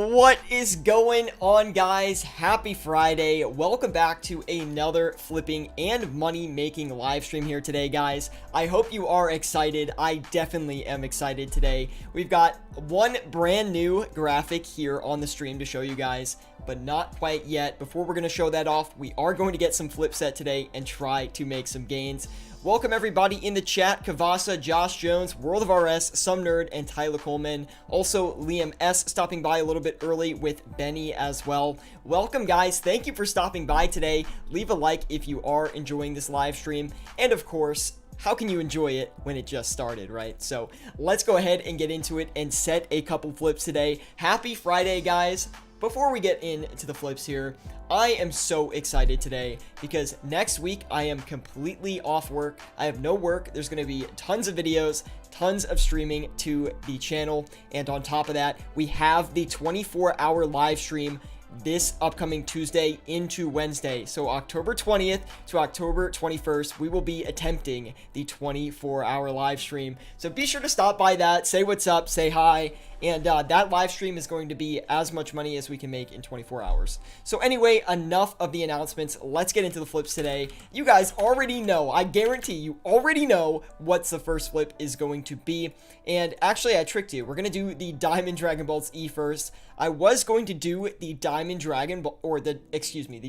What is going on, guys? Happy Friday. Welcome back to another flipping and money making live stream here today, guys. I hope you are excited. I definitely am excited today. We've got one brand new graphic here on the stream to show you guys, but not quite yet. Before we're going to show that off, we are going to get some flip set today and try to make some gains. Welcome everybody in the chat: Kavasa, Josh Jones, World of RS, Some Nerd, and Tyler Coleman. Also Liam S stopping by a little bit early with Benny as well. Welcome, guys. Thank you for stopping by today. Leave a like if you are enjoying this live stream, and of course, how can you enjoy it when it just started, right? So let's go ahead and get into it and set a couple flips today. Happy Friday, guys. Before we get into the flips here, I am so excited today because next week I am completely off work. I have no work. There's going to be tons of videos, tons of streaming to the channel. And on top of that, we have the 24-hour live stream this upcoming Tuesday into Wednesday. So October 20th to October 21st, we will be attempting the 24-hour live stream. So be sure to stop by that, say what's up, say hi. And that live stream is going to be as much money as we can make in 24 hours. So anyway, enough of the announcements. Let's get into the flips today. You guys already know, I guarantee you already know what's the first flip is going to be. And actually, I tricked you. We're going to do the Diamond Dragon Bolts E first. I was going to do the Diamond Dragon, or the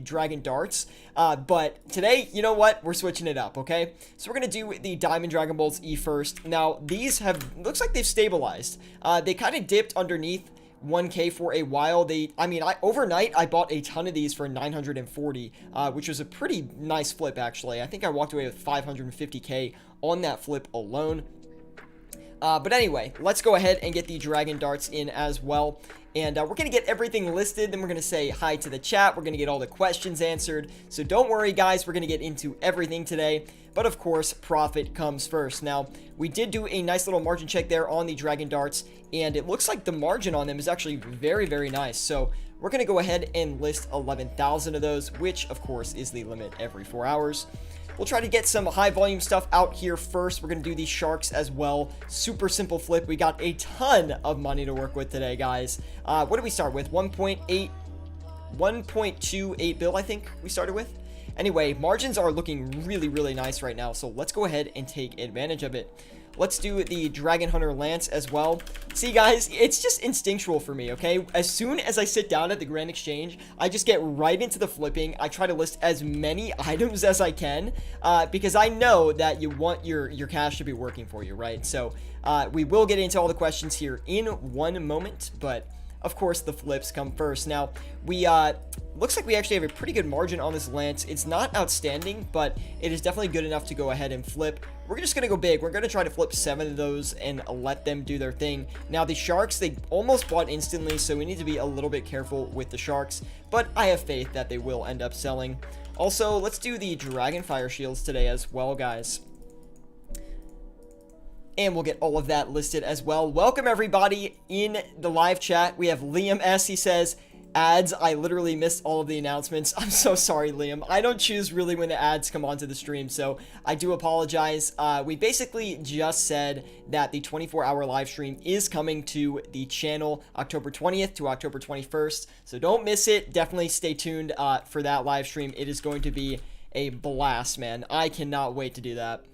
Dragon Darts. But today, you know what? We're switching it up, okay? So we're going to do the Diamond Dragon Bolts E first. Now, these looks like they've stabilized. They kind of dipped underneath 1k for a while. Overnight I bought a ton of these for 940, which was a pretty nice flip actually. I think I walked away with 550k on that flip alone. But anyway, let's go ahead and get the Dragon Darts in as well. And we're going to get everything listed. Then we're going to say hi to the chat. We're going to get all the questions answered. So don't worry, guys. We're going to get into everything today. But of course, profit comes first. Now, we did do a nice little margin check there on the Dragon Darts. And it looks like the margin on them is actually very, very nice. So we're going to go ahead and list 11,000 of those, which of course is the limit every 4 hours. We'll try to get some high volume stuff out here first. We're going to do these sharks as well. Super simple flip. We got a ton of money to work with today, guys. What did we start with? 1.28 bill, I think we started with. Anyway, margins are looking really, really nice right now. So let's go ahead and take advantage of it. Let's do the Dragon Hunter Lance as well. See, guys, it's just instinctual for me, okay? As soon as I sit down at the Grand Exchange, I just get right into the flipping. I try to list as many items as I can because I know that you want your cash to be working for you, right? So we will get into all the questions here in one moment, but of course the flips come first. Now, we looks like we actually have a pretty good margin on this Lance. It's not outstanding, but it is definitely good enough to go ahead and flip. We're just going to go big. We're going to try to flip 7 of those and let them do their thing. Now, the sharks, they almost bought instantly, so we need to be a little bit careful with the sharks, but I have faith that they will end up selling. Also, let's do the Dragon Fire Shields today as well, guys. And we'll get all of that listed as well. Welcome everybody in the live chat. We have Liam S. He says, ads. I literally missed all of the announcements. I'm so sorry, Liam. I don't choose really when the ads come onto the stream, so I do apologize. We basically just said that the 24-hour live stream is coming to the channel October 20th to October 21st, so don't miss it. Definitely stay tuned for that live stream. It is going to be a blast, man. I cannot wait to do that.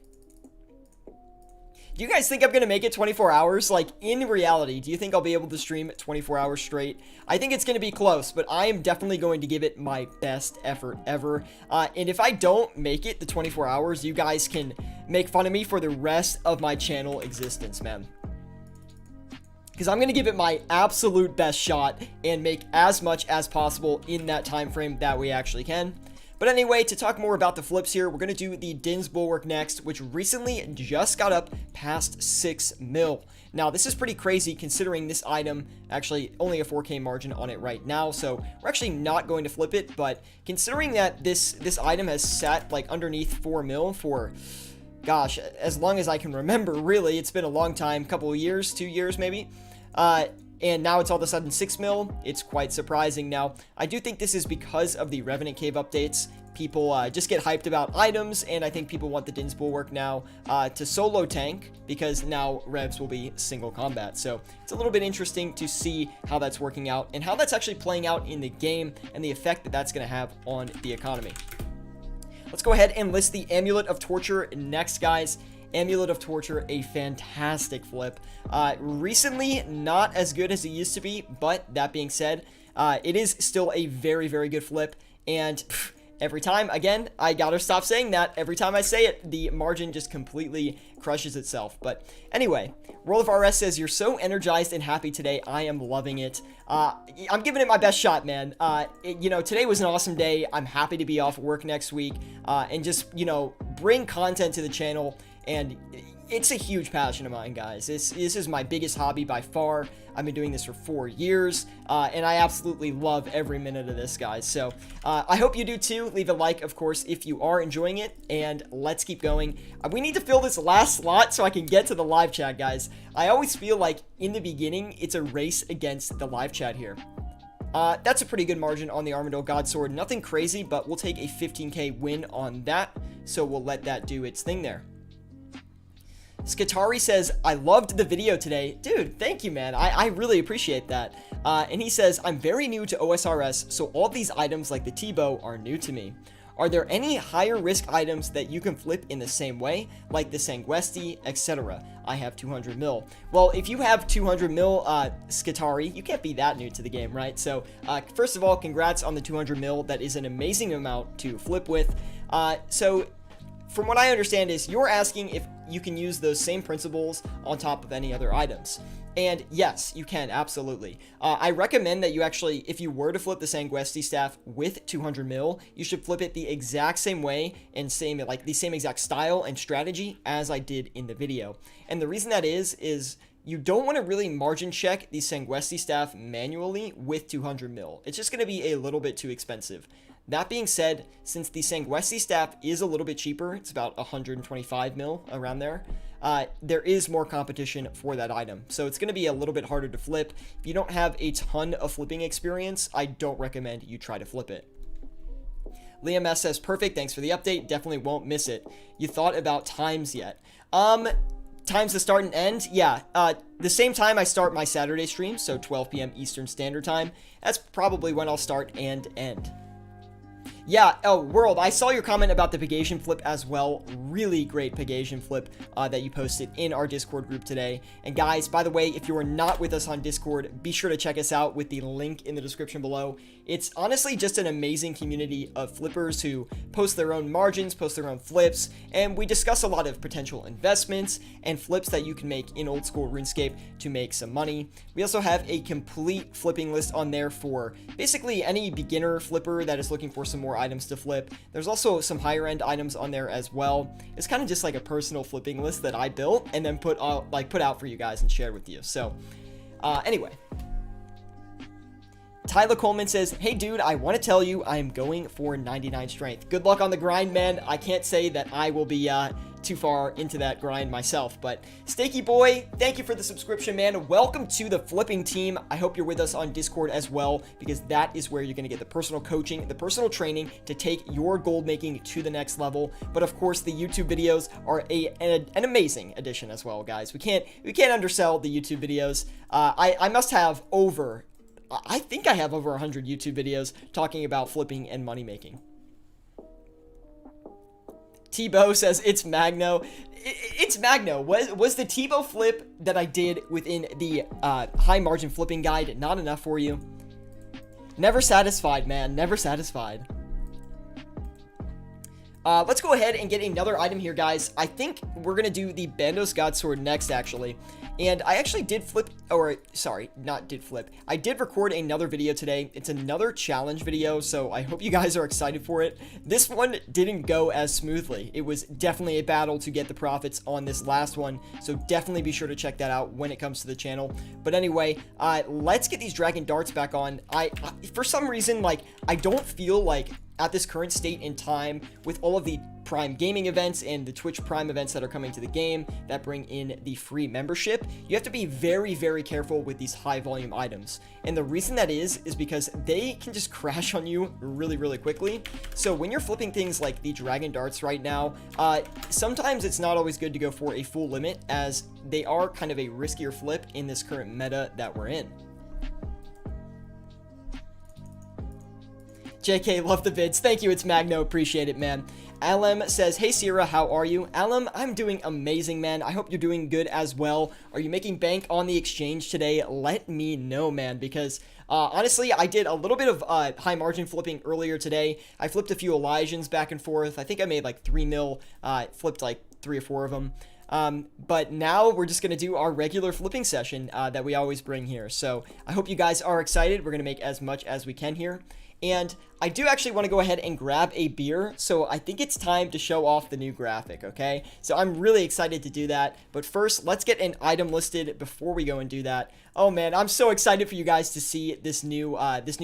Do you guys think I'm going to make it 24 hours? Like, in reality, do you think I'll be able to stream 24 hours straight? I think it's going to be close, but I am definitely going to give it my best effort ever. And if I don't make it the 24 hours, you guys can make fun of me for the rest of my channel existence, man. Because I'm going to give it my absolute best shot and make as much as possible in that time frame that we actually can. But anyway, to talk more about the flips here, we're going to do the Din's Bulwark next, which recently just got up past 6 mil. Now, this is pretty crazy considering this item actually only a 4K margin on it right now, so we're actually not going to flip it, but considering that this item has sat like underneath 4 mil for, gosh, as long as I can remember, really, it's been a long time, couple of years, 2 years maybe, and now it's all of a sudden 6 mil. It's quite surprising. Now, I do think this is because of the Revenant Cave updates. People just get hyped about items, and I think people want the Din's Bulwark now to solo tank, because now Revs will be single combat. So it's a little bit interesting to see how that's working out and how that's actually playing out in the game and the effect that that's going to have on the economy. Let's go ahead and list the Amulet of Torture next, guys. Amulet of Torture, a fantastic flip. Recently, not as good as it used to be, but that being said, it is still a very, very good flip, and every time, again, I gotta stop saying that. Every time I say it, the margin just completely crushes itself. But anyway, World of RS says, you're so energized and happy today. I am loving it. I'm giving it my best shot, man. You know, today was an awesome day. I'm happy to be off work next week and just, you know, bring content to the channel. And it's a huge passion of mine, guys. This is my biggest hobby by far. I've been doing this for 4 years, and I absolutely love every minute of this, guys. So I hope you do too. Leave a like, of course, if you are enjoying it, and let's keep going. We need to fill this last slot so I can get to the live chat, guys. I always feel like in the beginning, it's a race against the live chat here. That's a pretty good margin on the Armadyl God Sword. Nothing crazy, but we'll take a 15k win on that, so we'll let that do its thing there. Skatari says, I loved the video today. Dude, thank you, man. I really appreciate that. And he says, I'm very new to OSRS, so all these items like the T-bow are new to me. Are there any higher risk items that you can flip in the same way, like the Sanguesti, etc.? I have 200 mil. Well, if you have 200 mil, Skatari, you can't be that new to the game, right? So, first of all, congrats on the 200 mil. That is an amazing amount to flip with. So, from what I understand is you're asking if you can use those same principles on top of any other items. And yes, you can, absolutely. I recommend that you actually, if you were to flip the Sanguesti staff with 200 mil, you should flip it the exact same way and the same exact style and strategy as I did in the video. And the reason that is you don't want to really margin check the Sanguesti staff manually with 200 mil. It's just going to be a little bit too expensive. That being said, since the Sanguesti staff is a little bit cheaper, it's about 125 mil around there, there is more competition for that item. So it's going to be a little bit harder to flip. If you don't have a ton of flipping experience, I don't recommend you try to flip it. Liam S says, perfect, thanks for the update, definitely won't miss it. You thought about times yet? Times to start and end? Yeah, the same time I start my Saturday stream, so 12 p.m. Eastern Standard Time, that's probably when I'll start and end. Yeah, oh, World, I saw your comment about the Pegasian flip as well. Really great Pegasian flip that you posted in our Discord group today. And guys, by the way, if you are not with us on Discord, be sure to check us out with the link in the description below. It's honestly just an amazing community of flippers who post their own margins, post their own flips, and we discuss a lot of potential investments and flips that you can make in old school RuneScape to make some money. We also have a complete flipping list on there for basically any beginner flipper that is looking for some more items to flip. There's also some higher end items on there as well. It's kind of just like a personal flipping list that I built and then put out for you guys and shared with you. So anyway, Tyler Coleman says, hey dude, I want to tell you I am going for 99 strength. Good luck on the grind, man. I can't say that I will be too far into that grind myself, but Stakey Boy, thank you for the subscription, man. Welcome to the flipping team. I hope you're with us on Discord as well, because that is where you're going to get the personal coaching, the personal training to take your gold making to the next level. But of course, the YouTube videos are an amazing addition as well, guys. We can't undersell the YouTube videos. I must have I think I have over 100 YouTube videos talking about flipping and money making. T-bow says it's Magno. It's Magno. Was the T-bow flip that I did within the high margin flipping guide not enough for you? Never satisfied, man. Never satisfied. Let's go ahead and get another item here, guys. I think we're going to do the Bandos God Sword next, actually. And I actually did flip, or sorry, not did flip. I did record another video today. It's another challenge video, so I hope you guys are excited for it. This one didn't go as smoothly. It was definitely a battle to get the profits on this last one, so definitely be sure to check that out when it comes to the channel. But anyway, let's get these Dragon Darts back on. For some reason, like, I don't feel like at this current state in time, with all of the Prime gaming events and the Twitch Prime events that are coming to the game that bring in the free membership, you have to be very, very careful with these high volume items. And the reason that is because they can just crash on you really, really quickly. So when you're flipping things like the Dragon Darts right now, sometimes it's not always good to go for a full limit, as they are kind of a riskier flip in this current meta that we're in. JK, love the vids. Thank you, it's Magno. Appreciate it, man. Alem says, hey Sierra, how are you? Alem, I'm doing amazing, man. I hope you're doing good as well. Are you making bank on the exchange today? Let me know, man, because honestly, I did a little bit of high margin flipping earlier today. I flipped a few Elijahs back and forth. I think I made like 3 mil, flipped like 3 or 4 of them. But now we're just going to do our regular flipping session that we always bring here. So I hope you guys are excited. We're going to make as much as we can here. And I do actually want to go ahead and grab a beer, so I think it's time to show off the new graphic, okay? So I'm really excited to do that, but first, let's get an item listed before we go and do that. Oh man, I'm so excited for you guys to see this new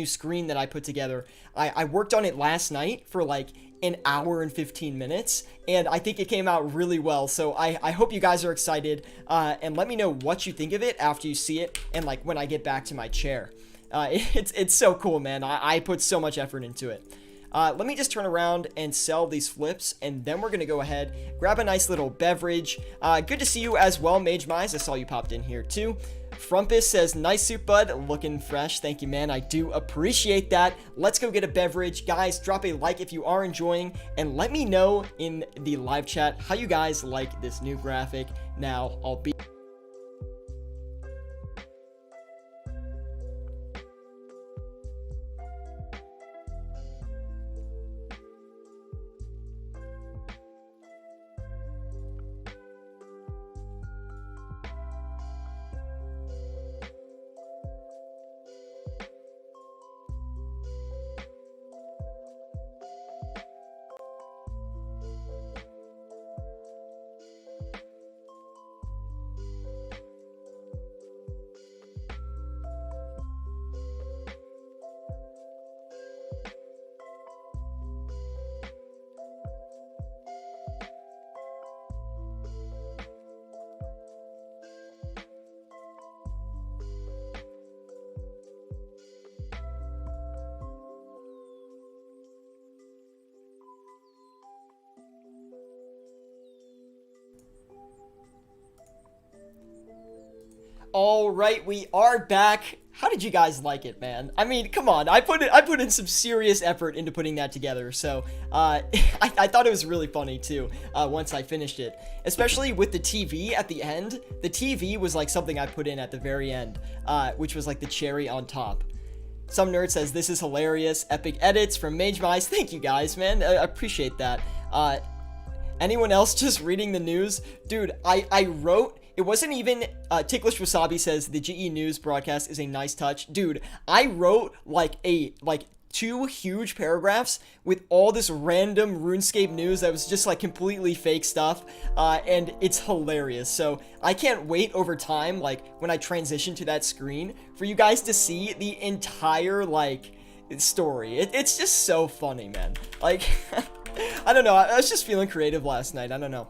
screen that I put together. I worked on it last night for like an hour and 15 minutes, and I think it came out really well, so I hope you guys are excited, and let me know what you think of it after you see it, and like when I get back to my chair. It's so cool, man. I put so much effort into it. Let me just turn around and sell these flips, and then we're gonna go ahead, grab a nice little beverage. Good to see you as well, Mage Mize. I saw you popped in here too. Frumpus says, nice suit, bud. Looking fresh. Thank you, man. I do appreciate that. Let's go get a beverage. Guys, drop a like if you are enjoying, and let me know in the live chat how you guys like this new graphic. Now, I'll be... All right, we are back. How did you guys like it, man? I mean, come on. I put in some serious effort into putting that together. So, I thought it was really funny too, once I finished it. Especially with the TV at the end. The TV was like something I put in at the very end, which was like the cherry on top. Some nerd says, this is hilarious. Epic edits from Mage Mize. Thank you guys, man. I appreciate that. Anyone else just reading the news? Dude, I wrote... It wasn't even, Ticklish Wasabi says, the GE News broadcast is a nice touch. Dude, I wrote like 2 huge paragraphs with all this random RuneScape news that was just like completely fake stuff, and it's hilarious. So I can't wait over time, like when I transition to that screen, for you guys to see the entire like story. It's just so funny, man. Like, I don't know, I was just feeling creative last night. I don't know.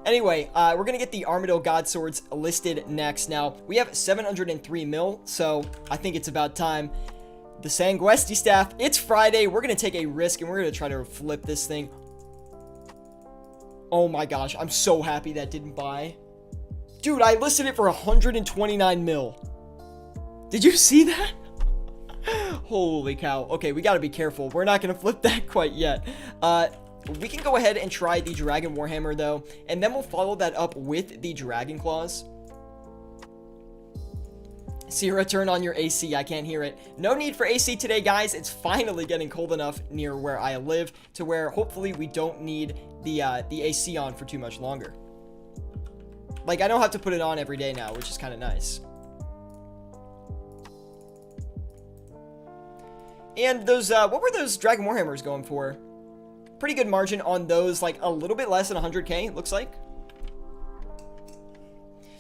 Anyway, we're gonna get the Armadyl God Swords listed next. Now, we have 703 mil, so I think it's about time. The Sanguesti Staff, it's Friday. We're gonna take a risk, and we're gonna try to flip this thing. Oh my gosh, I'm so happy that didn't buy. Dude, I listed it for 129 mil. Did you see that? Holy cow. Okay, we gotta be careful. We're not gonna flip that quite yet. We can go ahead and try the Dragon Warhammer, though, and then we'll follow that up with the Dragon Claws. Sierra, turn on your AC. I can't hear it. No need for AC today, guys. It's finally getting cold enough near where I live to where hopefully we don't need the AC on for too much longer. Like, I don't have to put it on every day now, which is kind of nice. And those, what were those Dragon Warhammers going for? Pretty good margin on those, like a little bit less than 100k, looks like.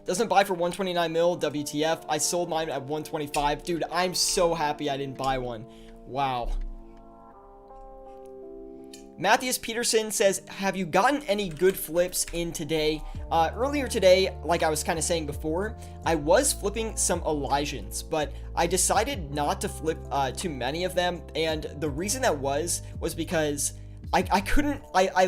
Doesn't buy for 129 mil, WTF. I sold mine at 125. Dude, I'm so happy I didn't buy one. Wow. Matthias Peterson says, have you gotten any good flips in today? Earlier today, like I was kind of saying before, I was flipping some Elijahs, but I decided not to flip too many of them, and the reason that was because I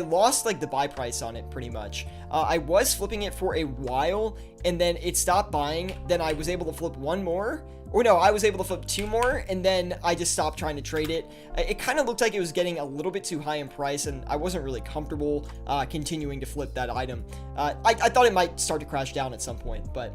lost like the buy price on it pretty much. I was flipping it for a while, and then it stopped buying. Then I was able to flip one more. Or no, I was able to flip two more, and then I just stopped trying to trade it. It kind of looked like it was getting a little bit too high in price, and I wasn't really comfortable continuing to flip that item. I thought it might start to crash down at some point, but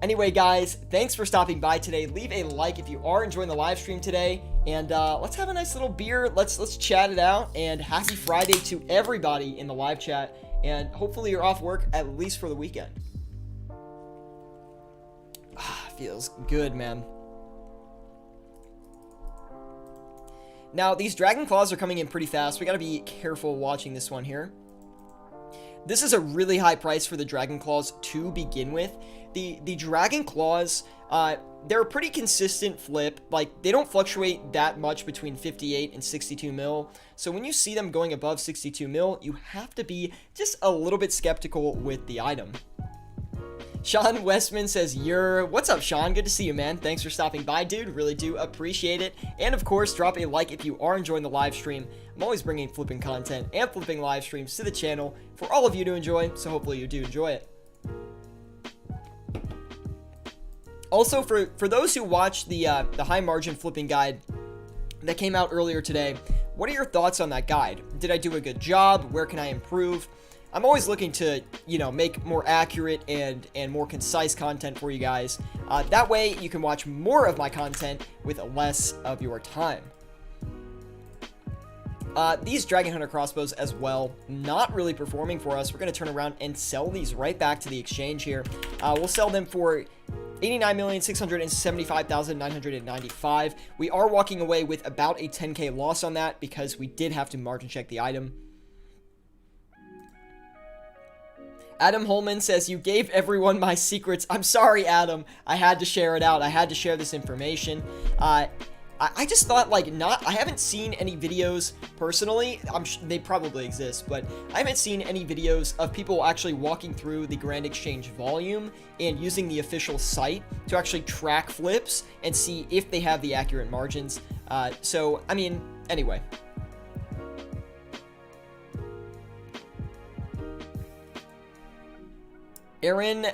anyway, guys, thanks for stopping by today. Leave a like if you are enjoying the live stream today, and let's have a nice little beer. Let's chat it out, and happy Friday to everybody in the live chat, and hopefully you're off work at least for the weekend. Feels good, man. Now, these Dragon Claws are coming in pretty fast. We got to be careful watching this one here. This is a really high price for the Dragon Claws to begin with. The Dragon Claws, they're a pretty consistent flip. Like, they don't fluctuate that much between 58 and 62 mil. So when you see them going above 62 mil, you have to be just a little bit skeptical with the item. Sean Westman says, what's up, Sean? Good to see you, man. Thanks for stopping by, dude. Really do appreciate it. And of course, drop a like if you are enjoying the live stream. I'm always bringing flipping content and flipping live streams to the channel for all of you to enjoy, so hopefully you do enjoy it. Also, for those who watched the high margin flipping guide that came out earlier today, what are your thoughts on that guide? Did I do a good job? Where can I improve? I'm always looking to, make more accurate and more concise content for you guys. That way, you can watch more of my content with less of your time. These Dragon Hunter crossbows as well, not really performing for us. We're going to turn around and sell these right back to the exchange here. We'll sell them for 89,675,995. We are walking away with about a 10K loss on that because we did have to margin check the item. Adam Holman says, you gave everyone my secrets. I'm sorry, Adam. I had to share it out. I had to share this information. I just thought, I haven't seen any videos personally. They probably exist, but I haven't seen any videos of people actually walking through the Grand Exchange volume and using the official site to actually track flips and see if they have the accurate margins. So, I mean, anyway. Erwin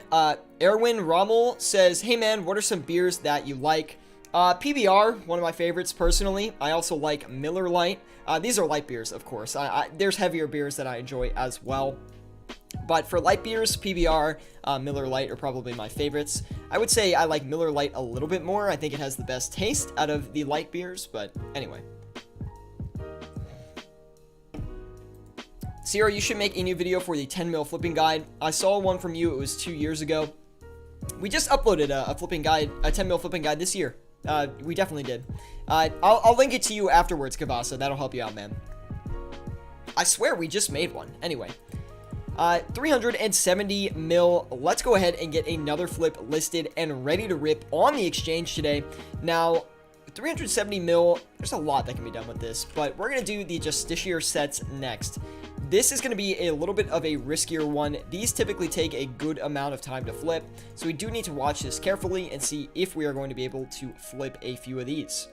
Rommel says, hey man, what are some beers that you like? PBR, one of my favorites personally. I also like Miller Lite. These are light beers, of course. There's heavier beers that I enjoy as well. But for light beers, PBR, Miller Lite are probably my favorites. I would say I like Miller Lite a little bit more. I think it has the best taste out of the light beers, but anyway. Sierra, you should make a new video for the 10 mil flipping guide. I saw one from you. It was 2 years ago. We just uploaded a flipping guide, a 10 mil flipping guide this year. We definitely did. I'll link it to you afterwards, Kavasa. That'll help you out, man. I swear we just made one. Anyway. 370 mil. Let's go ahead and get another flip listed and ready to rip on the exchange today. Now, 370 mil, there's a lot that can be done with this, but we're going to do the Justiciar sets next. This is going to be a little bit of a riskier one. These typically take a good amount of time to flip, so we do need to watch this carefully and see if we are going to be able to flip a few of these.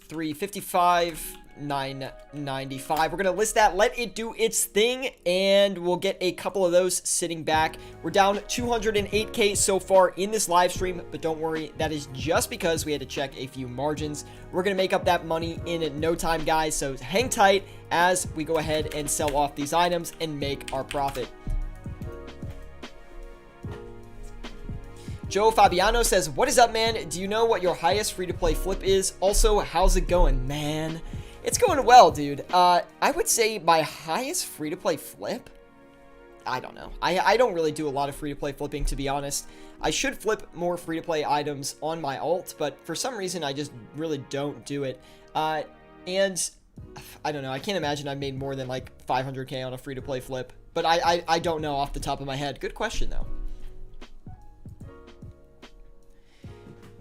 355, 995. We're going to list that, let it do its thing, and we'll get a couple of those sitting back. We're down 208K so far in this live stream, but don't worry, that is just because we had to check a few margins. We're going to make up that money in no time, guys, so hang tight as we go ahead and sell off these items and make our profit. Joe Fabiano says, what is up, man? Do you know what your highest free-to-play flip is? Also, how's it going, man? It's going well, dude. I would say my highest free-to-play flip? I don't know. I don't really do a lot of free-to-play flipping, to be honest. I should flip more free-to-play items on my alt, but for some reason, I just really don't do it. And I don't know. I can't imagine I've made more than like 500K on a free-to-play flip, but I don't know off the top of my head. Good question, though.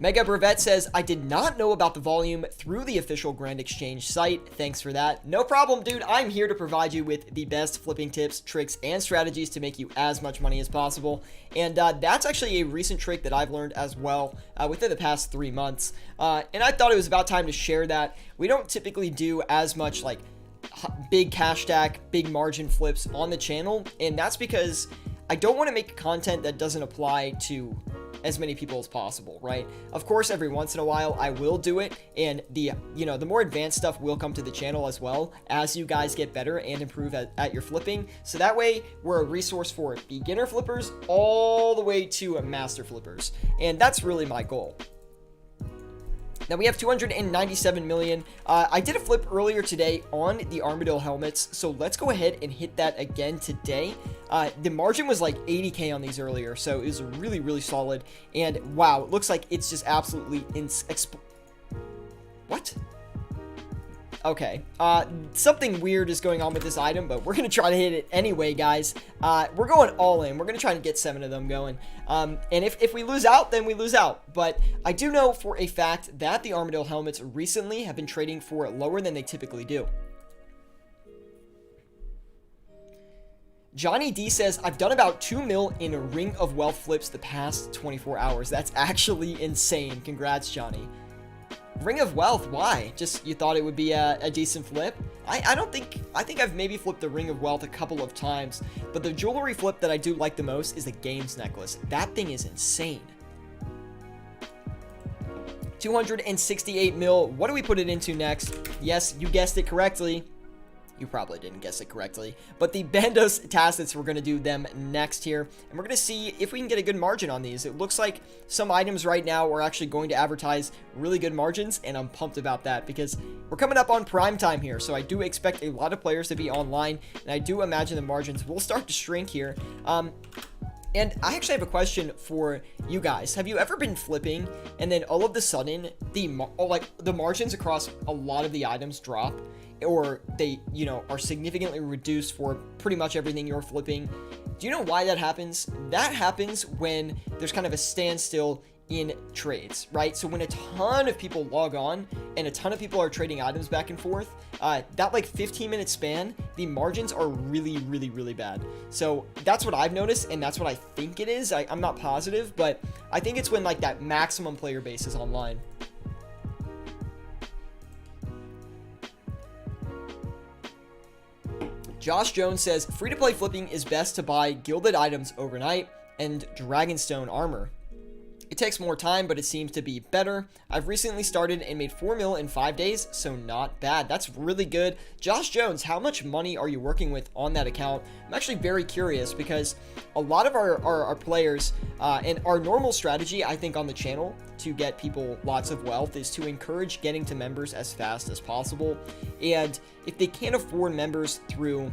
Mega Brevet says, I did not know about the volume through the official Grand Exchange site. Thanks for that. No problem, dude. I'm here to provide you with the best flipping tips, tricks, and strategies to make you as much money as possible. And that's actually a recent trick that I've learned as well within the past 3 months. And I thought it was about time to share that. We don't typically do as much like big cash stack, big margin flips on the channel. And that's because I don't want to make content that doesn't apply to as many people as possible, right? Of course, every once in a while I will do it, and the more advanced stuff will come to the channel as well as you guys get better and improve at your flipping. So that way we're a resource for beginner flippers all the way to master flippers, and that's really my goal. Now we have 297 million. I did a flip earlier today on the Armadillo helmets, so let's go ahead and hit that again today. The margin was like 80K on these earlier, so it was really, really solid. And wow, it looks like it's just absolutely what? Okay, something weird is going on with this item, but we're going to try to hit it anyway, guys. We're going all in. We're going to try to get 7 of them going. And if we lose out, then we lose out. But I do know for a fact that the Armadillo helmets recently have been trading for lower than they typically do. Johnny D says, I've done about 2 mil in Ring of Wealth flips the past 24 hours. That's actually insane. Congrats, Johnny. Ring of Wealth, why? Just you thought it would be a decent flip? I think I've maybe flipped the Ring of Wealth a couple of times, but the jewelry flip that I do like the most is the Games necklace. That thing is insane. 268 mil. What do we put it into next? Yes, you guessed it correctly. You probably didn't guess it correctly, but the Bandos Tacits, we're going to do them next here, and we're going to see if we can get a good margin on these. It looks like some items right now are actually going to advertise really good margins, and I'm pumped about that because we're coming up on prime time here, so I do expect a lot of players to be online, and I do imagine the margins will start to shrink here. And I actually have a question for you guys. Have you ever been flipping and then all of a sudden the margins across a lot of the items drop, or they, are significantly reduced for pretty much everything you're flipping? Do you know why that happens? That happens when there's kind of a standstill in trades, right? So when a ton of people log on and a ton of people are trading items back and forth, that like 15-minute span, the margins are really, really, really bad. So that's what I've noticed, and that's what I think it is. I'm not positive, but I think it's when like that maximum player base is online. Josh Jones says, free-to-play flipping is best to buy gilded items overnight and Dragonstone armor. It takes more time, but it seems to be better. I've recently started and made 4 mil in 5 days, so not bad. That's really good. Josh Jones, how much money are you working with on that account? I'm actually very curious because a lot of our players and our normal strategy, I think, on the channel to get people lots of wealth is to encourage getting to members as fast as possible. And if they can't afford members through,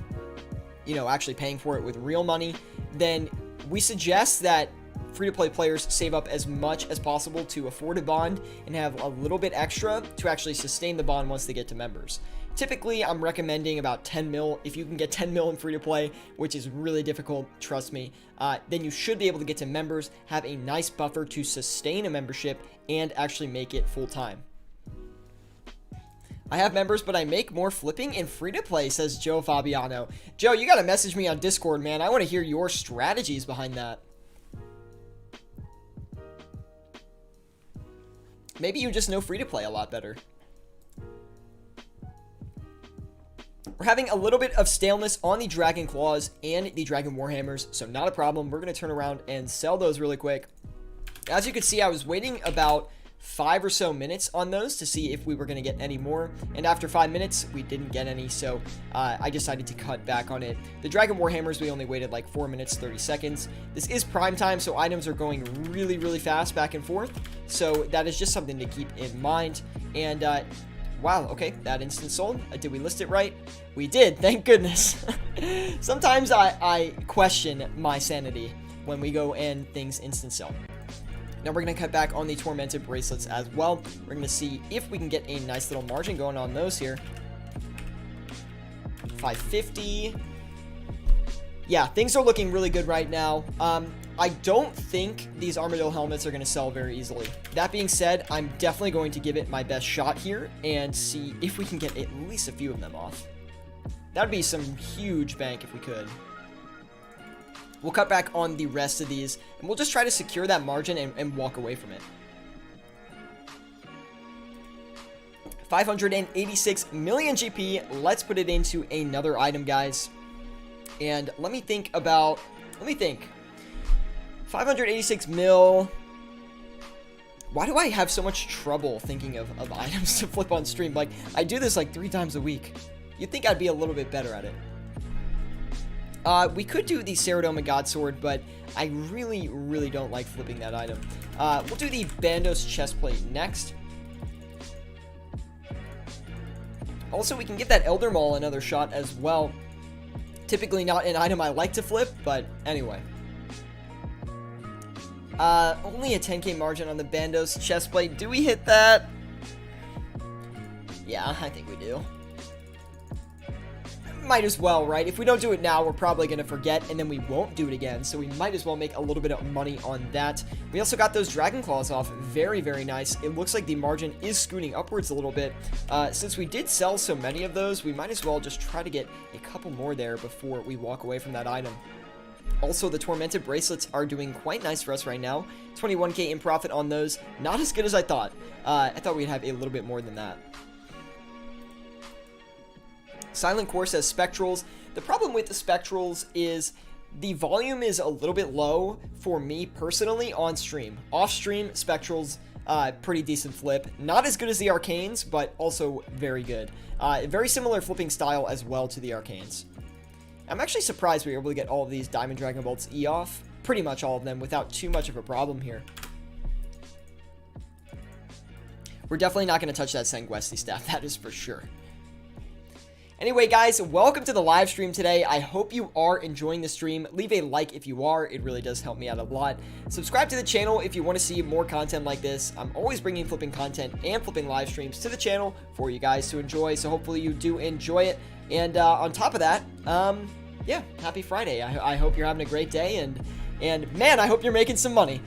actually paying for it with real money, then we suggest that free-to-play players save up as much as possible to afford a bond and have a little bit extra to actually sustain the bond once they get to members. Typically, I'm recommending about 10 mil. If you can get 10 mil in free-to-play, which is really difficult, trust me, then you should be able to get to members, have a nice buffer to sustain a membership, and actually make it full-time. I have members, but I make more flipping in free-to-play, says Joe Fabiano. Joe, you got to message me on Discord, man. I want to hear your strategies behind that. Maybe you just know free-to-play a lot better. We're having a little bit of staleness on the Dragon Claws and the Dragon Warhammers, so not a problem. We're going to turn around and sell those really quick. As you can see, I was waiting about 5 or so minutes on those to see if we were going to get any more, and after 5 minutes we didn't get any, so I decided to cut back on it. The Dragon Warhammers, we only waited like 4 minutes 30 seconds. This is prime time, so items are going really, really fast back and forth, so that is just something to keep in mind. And wow, okay, that instant sold. Did we list it right? We did, thank goodness. Sometimes I question my sanity when we go and things instant sell. Now we're going to cut back on the Tormented Bracelets as well. We're going to see if we can get a nice little margin going on those here. 550. Yeah, things are looking really good right now. I don't think these armadillo helmets are going to sell very easily. That being said, I'm definitely going to give it my best shot here and see if we can get at least a few of them off. That'd be some huge bank if we could. We'll cut back on the rest of these, and we'll just try to secure that margin and walk away from it. 586 million GP. Let's put it into another item, guys. And let me think. 586 mil. Why do I have so much trouble thinking of items to flip on stream? Like, I do this like 3 times a week. You'd think I'd be a little bit better at it. We could do the Ceradoma Godsword, but I really, really don't like flipping that item. We'll do the Bandos Chestplate next. Also, we can give that Elder Maul another shot as well. Typically not an item I like to flip, but anyway. Only a 10k margin on the Bandos Chestplate. Do we hit that? Yeah, I think we do. Might as well, right? If we don't do it now, we're probably going to forget, and then we won't do it again, so we might as well make a little bit of money on that. We also got those Dragon Claws off. Very, very nice. It looks like the margin is scooting upwards a little bit. Since we did sell so many of those, we might as well just try to get a couple more there before we walk away from that item. Also, the Tormented Bracelets are doing quite nice for us right now. 21k in profit on those. Not as good as I thought. I thought we'd have a little bit more than that. Silent Core says Spectrals. The problem with the Spectrals is the volume is a little bit low for me personally on stream. Off stream, Spectrals, pretty decent flip. Not as good as the Arcanes, but also very good. Very similar flipping style as well to the Arcanes. I'm actually surprised we were able to get all of these Diamond Dragon Bolts E off. Pretty much all of them without too much of a problem here. We're definitely not going to touch that Sanguesti staff, that is for sure. Anyway, guys, welcome to the live stream today. I hope you are enjoying the stream. Leave a like if you are. It really does help me out a lot. Subscribe to the channel if you want to see more content like this. I'm always bringing flipping content and flipping live streams to the channel for you guys to enjoy, so hopefully you do enjoy it. And on top of that, yeah, happy Friday. I hope you're having a great day, and man, I hope you're making some money.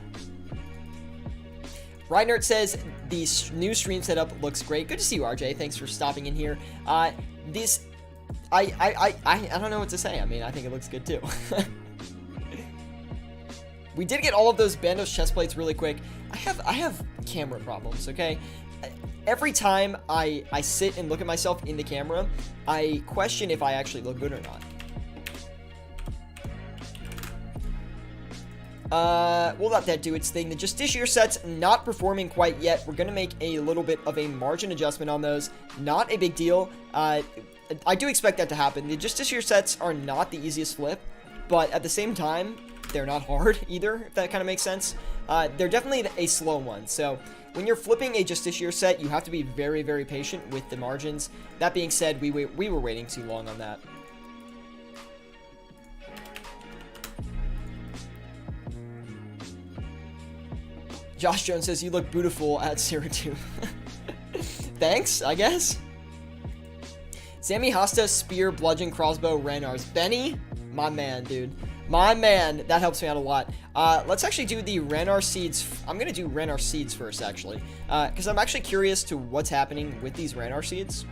Reinert says the new stream setup looks great. Good to see you, RJ. Thanks for stopping in here. I don't know what to say. I mean, I think it looks good too. We did get all of those Bandos chest plates really quick. I have camera problems, okay? Every time I sit and look at myself in the camera, I question if I actually look good or not. We'll let that do its thing. The Justiciar set's not performing quite yet. We're gonna make a little bit of a margin adjustment on those. Not a big deal. I do expect that to happen. The Justiciar sets are not the easiest flip, but at the same time, they're not hard either, if that kind of makes sense. They're definitely a slow one, so when you're flipping a Justiciar set, you have to be very, very patient with the margins. That being said, we were waiting too long on that. Josh Jones says, you look beautiful at Siratu. Thanks, I guess. Sammy Hasta, Spear, Bludgeon, Crossbow, Renars. Benny, my man, dude. My man. That helps me out a lot. Let's actually do the Renar Seeds. I'm going to do Renar Seeds first, actually. Because I'm actually curious to what's happening with these Renar Seeds.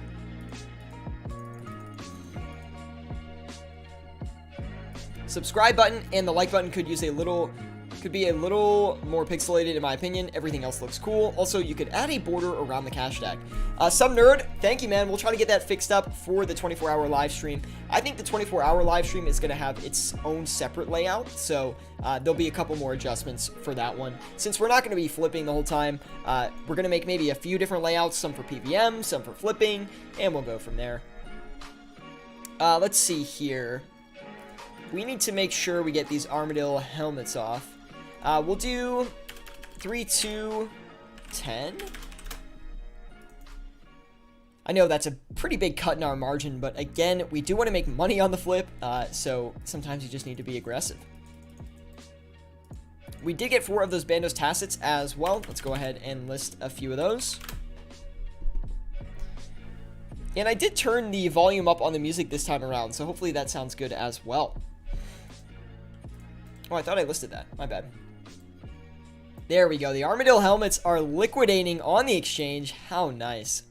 Subscribe button and the like button could use a little... could be a little more pixelated in my opinion. Everything else looks cool. Also, you could add a border around the cash tag. Some nerd, thank you, man. We'll try to get that fixed up for the 24-hour live stream. I think the 24-hour live stream is going to have its own separate layout, so there'll be a couple more adjustments for that one. Since we're not going to be flipping the whole time, we're going to make maybe a few different layouts, some for PVM, some for flipping, and we'll go from there. Let's see here. We need to make sure we get these armadillo helmets off. We'll do 3, 2, 10. I know that's a pretty big cut in our margin, but again, we do want to make money on the flip, so sometimes you just need to be aggressive. We did get 4 of those Bandos Tassets as well. Let's go ahead and list a few of those. And I did turn the volume up on the music this time around, so hopefully that sounds good as well. Oh, I thought I listed that. My bad. There we go. The Armadillo helmets are liquidating on the exchange. How nice.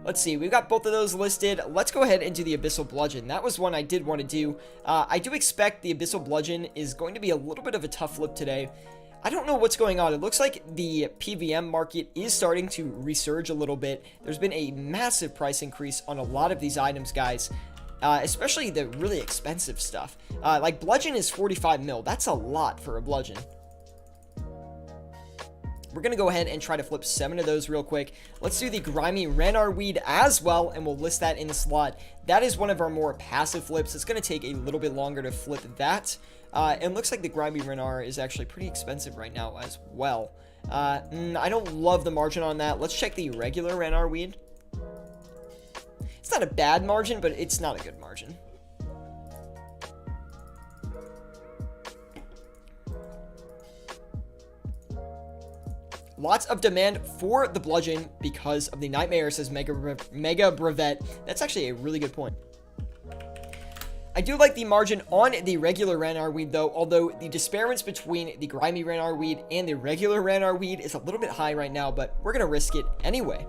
Let's see. We've got both of those listed. Let's go ahead and do the Abyssal Bludgeon. That was one I did want to do. I do expect the Abyssal Bludgeon is going to be a little bit of a tough flip today. I don't know what's going on. It looks like the PVM market is starting to resurge a little bit. There's been a massive price increase on a lot of these items, guys. Especially the really expensive stuff. Like Bludgeon is 45 mil. That's a lot for a Bludgeon. We're going to go ahead and try to flip 7 of those real quick. Let's do the Grimy Renar Weed as well, and we'll list that in the slot. That is one of our more passive flips. It's going to take a little bit longer to flip that. And looks like the Grimy Renar is actually pretty expensive right now as well. I don't love the margin on that. Let's check the regular Renar Weed. It's not a bad margin, but it's not a good margin. Lots of demand for the Bludgeon because of the Nightmare, says Mega Brevet. That's actually a really good point. I do like the margin on the regular Renar Weed, though, although the disparity between the Grimy Renar Weed and the regular Renar Weed is a little bit high right now, but we're going to risk it anyway.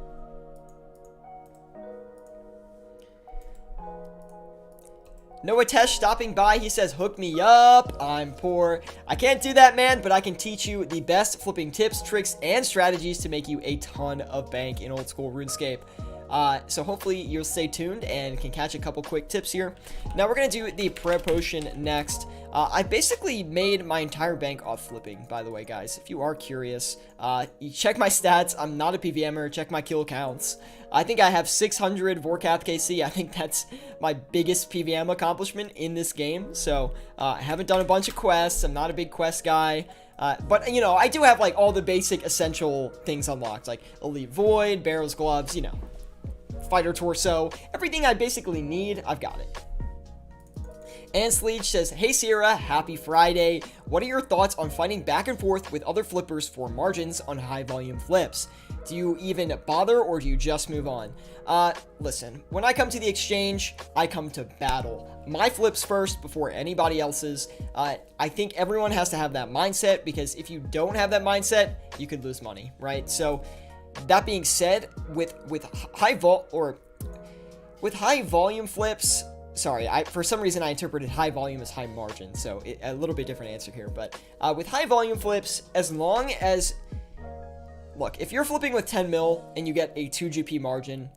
Noah Tesh stopping by. He says, hook me up. I'm poor. I can't do that, man, but I can teach you the best flipping tips, tricks, and strategies to make you a ton of bank in old school RuneScape. So hopefully you'll stay tuned and can catch a couple quick tips here. Now we're going to do the prayer potion next. I basically made my entire bank off flipping, by the way, guys. If you are curious, you check my stats. I'm not a PVMer. Check my kill counts. I think I have 600 Vorkath KC. I think that's my biggest PVM accomplishment in this game. So I haven't done a bunch of quests. I'm not a big quest guy. But, you know, I do have, like, all the basic essential things unlocked. Like Elite Void, Barrels, Gloves, you know. Fighter Torso. Everything I basically need, I've got it. And Sleech says, hey Sierra, happy Friday. What are your thoughts on fighting back and forth with other flippers for margins on high volume flips? Do you even bother or do you just move on? Listen, when I come to the exchange, I come to battle. My flips first before anybody else's. I think everyone has to have that mindset, because if you don't have that mindset, you could lose money, right? So that being said, with high volume flips, sorry, for some reason I interpreted high volume as high margin, so a little bit different answer here. But with high volume flips, as long as, look, if you're flipping with 10 mil and you get a 2 GP margin,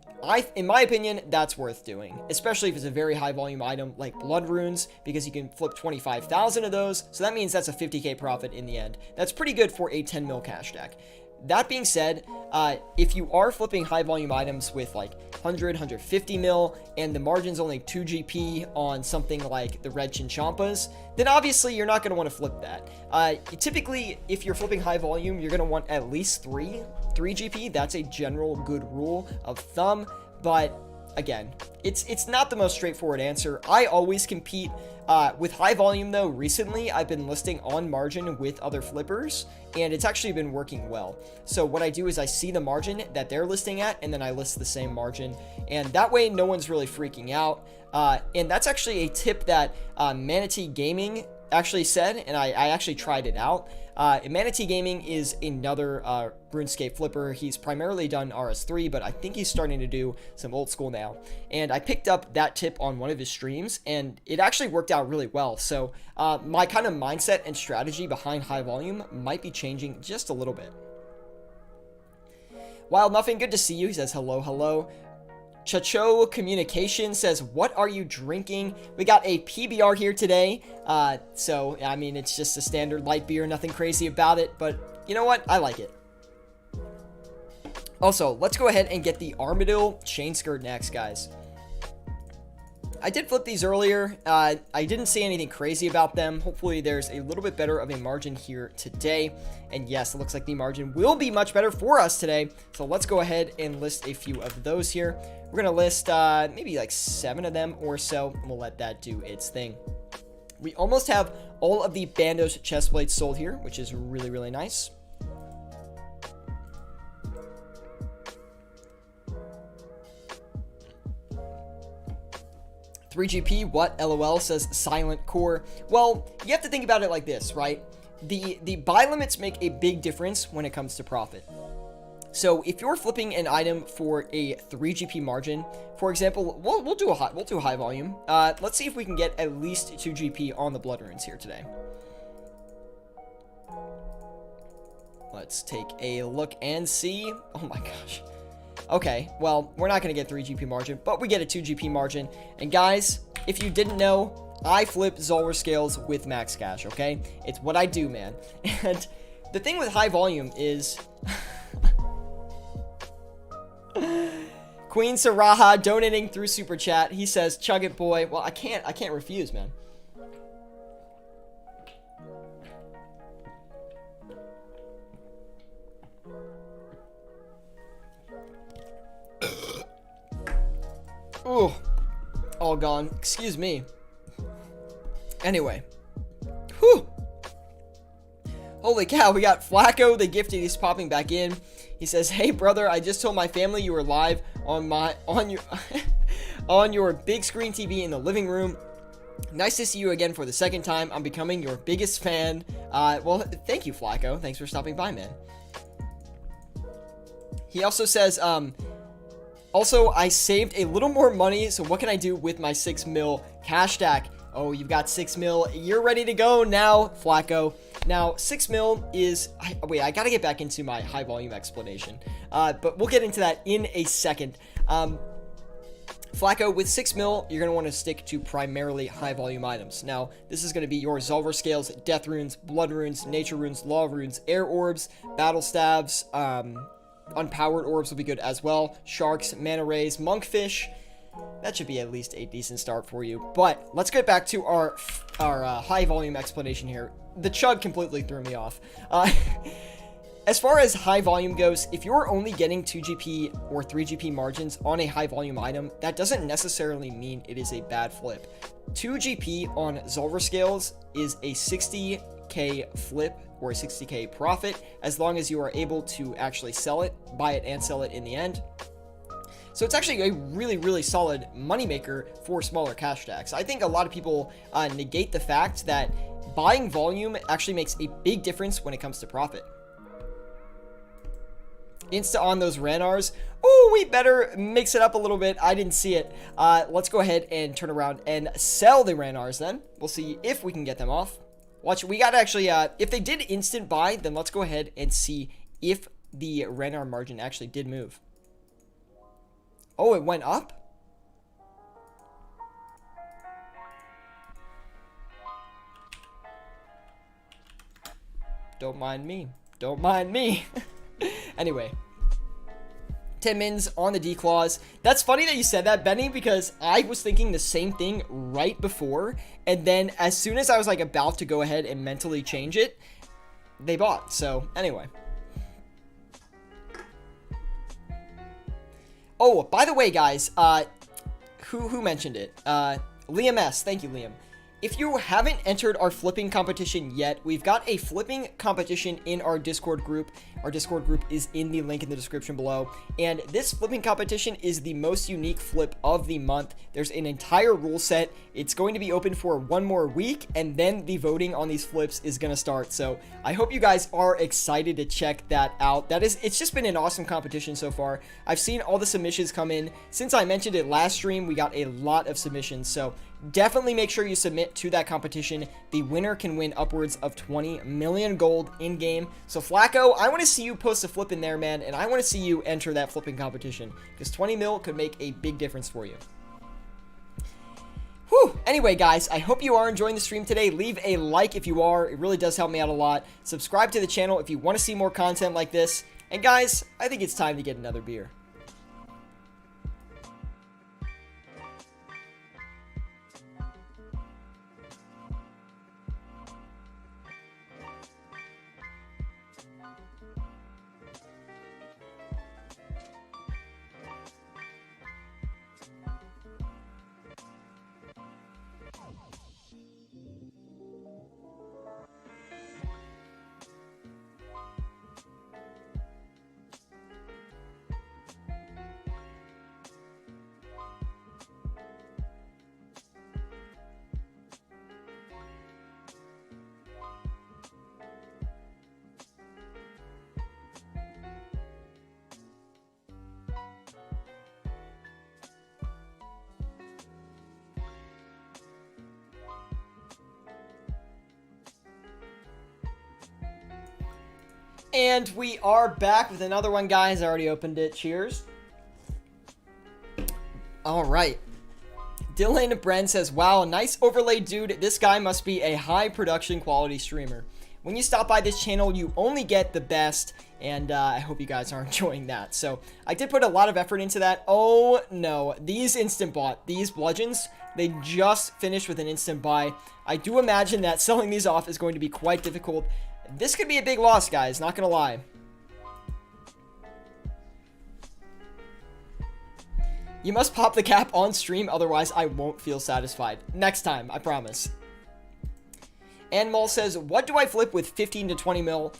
in my opinion, that's worth doing, especially if it's a very high volume item like Blood Runes, because you can flip 25,000 of those, so that means that's a 50k profit in the end. That's pretty good for a 10 mil cash stack. That being said, if you are flipping high volume items with like 100, 150 mil, and the margin's only 2 GP on something like the Red Chinchampas, then obviously you're not going to want to flip that. Typically, if you're flipping high volume, you're going to want at least 3 GP. That's a general good rule of thumb, but again, it's not the most straightforward answer. I always compete with high volume, though. Recently, I've been listing on margin with other flippers, and it's actually been working well. So what I do is I see the margin that they're listing at, and then I list the same margin, and that way no one's really freaking out. And that's actually a tip that Manatee Gaming actually said, and I actually tried it out. Manatee Gaming is another RuneScape flipper. He's primarily done RS3, but I think he's starting to do some old school now. And I picked up that tip on one of his streams, and it actually worked out really well. So my kind of mindset and strategy behind high volume might be changing just a little bit. Wild Muffin, good to see you. He says hello, hello. Chacho Communication says, what are you drinking? We got a PBR here today. So, I mean, it's just a standard light beer, nothing crazy about it, but you know what? I like it. Also, let's go ahead and get the Armadillo Chain Skirt next, guys. I did flip these earlier. I didn't see anything crazy about them. Hopefully there's a little bit better of a margin here today. And yes, it looks like the margin will be much better for us today. So let's go ahead and list a few of those here. We're going to list maybe like 7 of them or so, and we'll let that do its thing. We almost have all of the Bandos chest plates sold here, which is really, really nice. 3GP, what? LOL, says Silent Core. Well, you have to think about it like this, right? The buy limits make a big difference when it comes to profit. So if you're flipping an item for a 3GP margin, for example, we'll do a high volume. Let's see if we can get at least 2GP on the blood runes here today. Let's take a look and see. Oh my gosh. Okay, well, we're not going to get 3GP margin, but we get a 2GP margin. And guys, if you didn't know, I flip Zolver scales with max cash, okay? It's what I do, man. And the thing with high volume is Queen Saraha donating through Super Chat. He says, chug it, boy. Well, I can't refuse, man. Ooh, all gone. Excuse me. Anyway. Whew. Holy cow, we got Flacco, the gifted. He's popping back in. He says, hey brother, I just told my family you were live on your on your big screen TV in the living room. Nice to see you again for the second time. I'm becoming your biggest fan. Well, thank you, Flacco. Thanks for stopping by, man. He also says, also, I saved a little more money, so what can I do with my 6 mil cash stack? Oh, you've got 6 mil. You're ready to go now, Flacco. Now, 6 mil is... wait, I gotta get back into my high volume explanation. But we'll get into that in a second. Flacco, with 6 mil, you're going to want to stick to primarily high volume items. Now, this is going to be your Zolver scales, death runes, blood runes, nature runes, law runes, air orbs, battle stabs, unpowered orbs will be good as well. Sharks, mana rays, monkfish. That should be at least a decent start for you. But let's get back to our high volume explanation here. The chug completely threw me off. As far as high volume goes, if you're only getting 2GP or 3GP margins on a high volume item, that doesn't necessarily mean it is a bad flip. 2GP on Zolver scales is a 60k flip or a 60k profit, as long as you are able to actually sell it, buy it, and sell it in the end. So it's actually a really, really solid moneymaker for smaller cash stacks. I think a lot of people negate the fact that buying volume actually makes a big difference when it comes to profit. Insta on those Ranars. Oh, we better mix it up a little bit. I didn't see it. Let's go ahead and turn around and sell the Ranars then. We'll see if we can get them off. Watch, we got to actually, if they did instant buy, then let's go ahead and see if the Ranar margin actually did move. Oh, it went up? Don't mind me. Don't mind me. Anyway. 10 mins on the D-Claws. That's funny that you said that, Benny, because I was thinking the same thing right before, and then as soon as I was like about to go ahead and mentally change it, they bought. So, anyway. Oh, by the way, guys, who mentioned it? Liam S. Thank you, Liam. If you haven't entered our flipping competition yet, we've got a flipping competition in our Discord group. Our Discord group is in the link in the description below. And this flipping competition is the most unique flip of the month. There's an entire rule set. It's going to be open for one more week, and then the voting on these flips is going to start. So I hope you guys are excited to check that out. It's just been an awesome competition so far. I've seen all the submissions come in. Since I mentioned it last stream, we got a lot of submissions. So definitely make sure you submit to that competition. The winner can win upwards of 20 million gold in game. So Flacco, I want to see you post a flip in there, man, and I want to see you enter that flipping competition, because 20 mil could make a big difference for you. Whew. Anyway, guys, I hope you are enjoying the stream today. Leave a like if you are. It really does help me out a lot. Subscribe to the channel if you want to see more content like this. And guys, I think it's time to get another beer. And we are back with another one, guys. I already opened it. Cheers. All right. Dylan Bren says, wow, nice overlay, dude. This guy must be a high production quality streamer. When you stop by this channel, you only get the best, and I hope you guys are enjoying that. So I did put a lot of effort into that. Oh no, these instant bought, these bludgeons, they just finished with an instant buy. I do imagine that selling these off is going to be quite difficult. This could be a big loss, guys, not gonna lie. You must pop the cap on stream, otherwise I won't feel satisfied. Next time, I promise. And Mol says, what do I flip with 15 to 20 mil?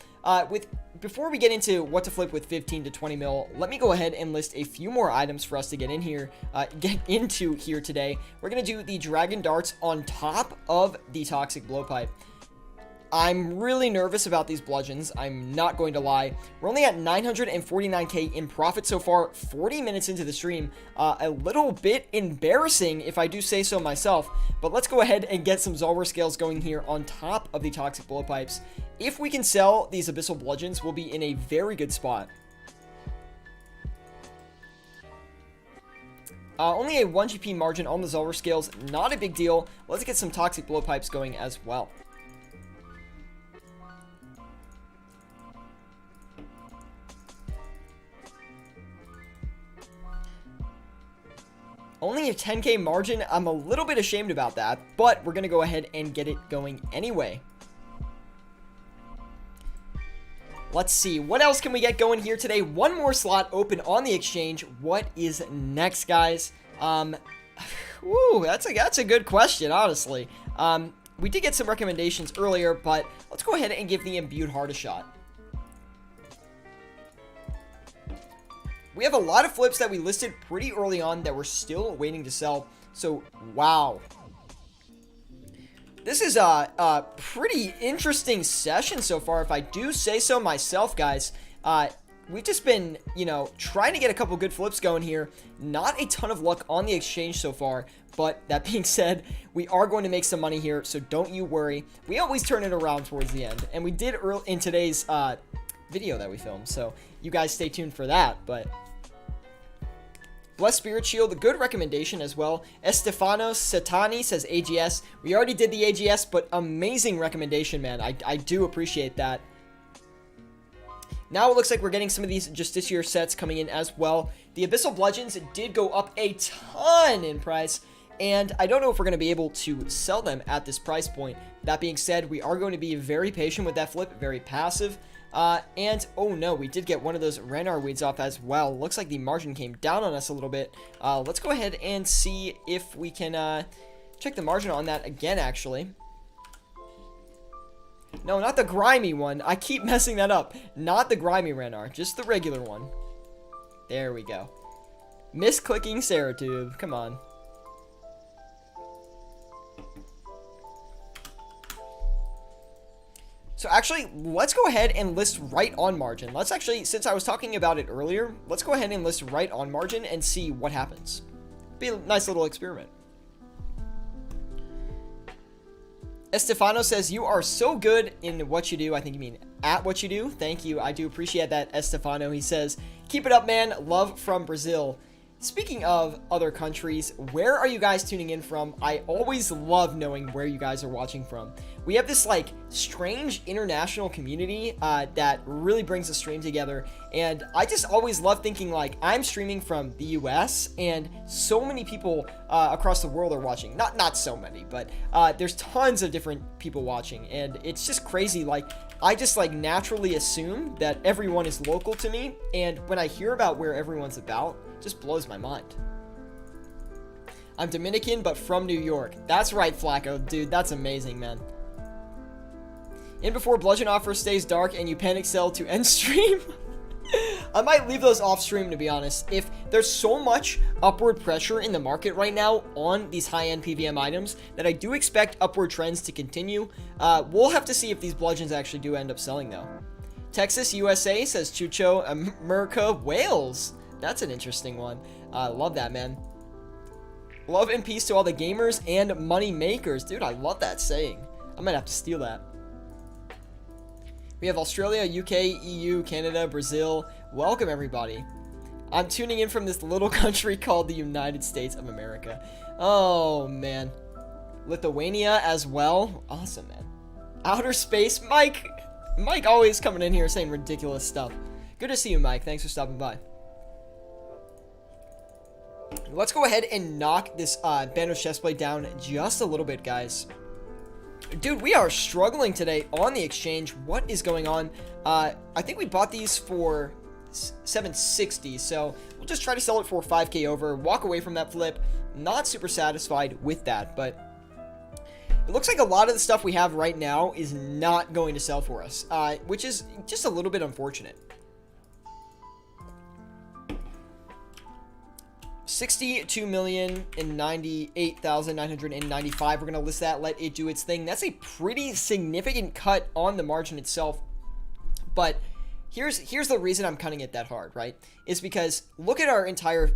Before we get into what to flip with 15 to 20 mil, let me go ahead and list a few more items for us to get into here today. We're going to do the Dragon Darts on top of the Toxic Blowpipe. I'm really nervous about these bludgeons. I'm not going to lie. We're only at 949k in profit so far, 40 minutes into the stream. A little bit embarrassing if I do say so myself, but let's go ahead and get some Zulrah scales going here on top of the Toxic Blowpipes. If we can sell these Abyssal Bludgeons, we'll be in a very good spot. Only a 1 GP margin on the Zulrah scales, not a big deal. Let's get some Toxic Blowpipes going as well. Only a 10k margin. I'm a little bit ashamed about that, but we're going to go ahead and get it going anyway. Let's see. What else can we get going here today? One more slot open on the exchange. What is next, guys? Ooh, that's a good question, honestly. We did get some recommendations earlier, but let's go ahead and give the Imbued Heart a shot. We have a lot of flips that we listed pretty early on that we're still waiting to sell. So, wow. This is a pretty interesting session so far, if I do say so myself, guys. We've just been, trying to get a couple good flips going here. Not a ton of luck on the exchange so far, but that being said, we are going to make some money here, so don't you worry. We always turn it around towards the end, and we did early in today's video that we filmed, so you guys stay tuned for that. But Blessed Spirit Shield, a good recommendation as well. Estefanos Satani says AGS. We already did the AGS, but amazing recommendation, man. I do appreciate that. Now it looks like we're getting some of these Justiciar sets coming in as well. The Abyssal Bludgeons did go up a ton in price, and I don't know if we're going to be able to sell them at this price point. That being said, we are going to be very patient with that flip, very passive. And, oh no, we did get one of those Renar weeds off as well. Looks like the margin came down on us a little bit. Let's go ahead and see if we can, check the margin on that again, actually. No, not the grimy one. I keep messing that up. Not the grimy Renar, just the regular one. There we go. Misclicking Ceratube. Come on. So actually, let's go ahead and list right on margin. Let's actually, since I was talking about it earlier, let's go ahead and list right on margin and see what happens. Be a nice little experiment. Estefano says, you are so good in what you do. I think you mean at what you do. Thank you. I do appreciate that, Estefano. He says, keep it up, man. Love from Brazil. Speaking of other countries, where are you guys tuning in from? I always love knowing where you guys are watching from. We have this like strange international community that really brings the stream together, and I just always love thinking like I'm streaming from the US and so many people across the world are watching. Not so many, but there's tons of different people watching, and it's just crazy. Like I just like naturally assume that everyone is local to me, and when I hear about where everyone's about, it just blows my mind. I'm Dominican, but from New York. That's right, Flacco. Dude, that's amazing, man. In before Bludgeon Offer stays dark and you panic sell to end stream. I might leave those off stream, to be honest. If there's so much upward pressure in the market right now on these high-end PVM items that I do expect upward trends to continue, we'll have to see if these bludgeons actually do end up selling, though. Texas, USA says Chucho, America, Wales. That's an interesting one. Love that, man. Love and peace to all the gamers and money makers. Dude, I love that saying. I might have to steal that. We have Australia, UK, EU, Canada, Brazil. Welcome, everybody. I'm tuning in from this little country called the United States of America. Oh, man. Lithuania as well. Awesome, man. Outer space. Mike always coming in here saying ridiculous stuff. Good to see you, Mike. Thanks for stopping by. Let's go ahead and knock this Bandos chestplate down just a little bit, guys. Dude, we are struggling today on the exchange. What is going on? I think we bought these for 760, so we'll just try to sell it for 5k over, walk away from that flip. Not super satisfied with that, but it looks like a lot of the stuff we have right now is not going to sell for us, which is just a little bit unfortunate. 62,098,995. We're going to list that, let it do its thing. That's a pretty significant cut on the margin itself. But here's the reason I'm cutting it that hard, right? Is because look at our entire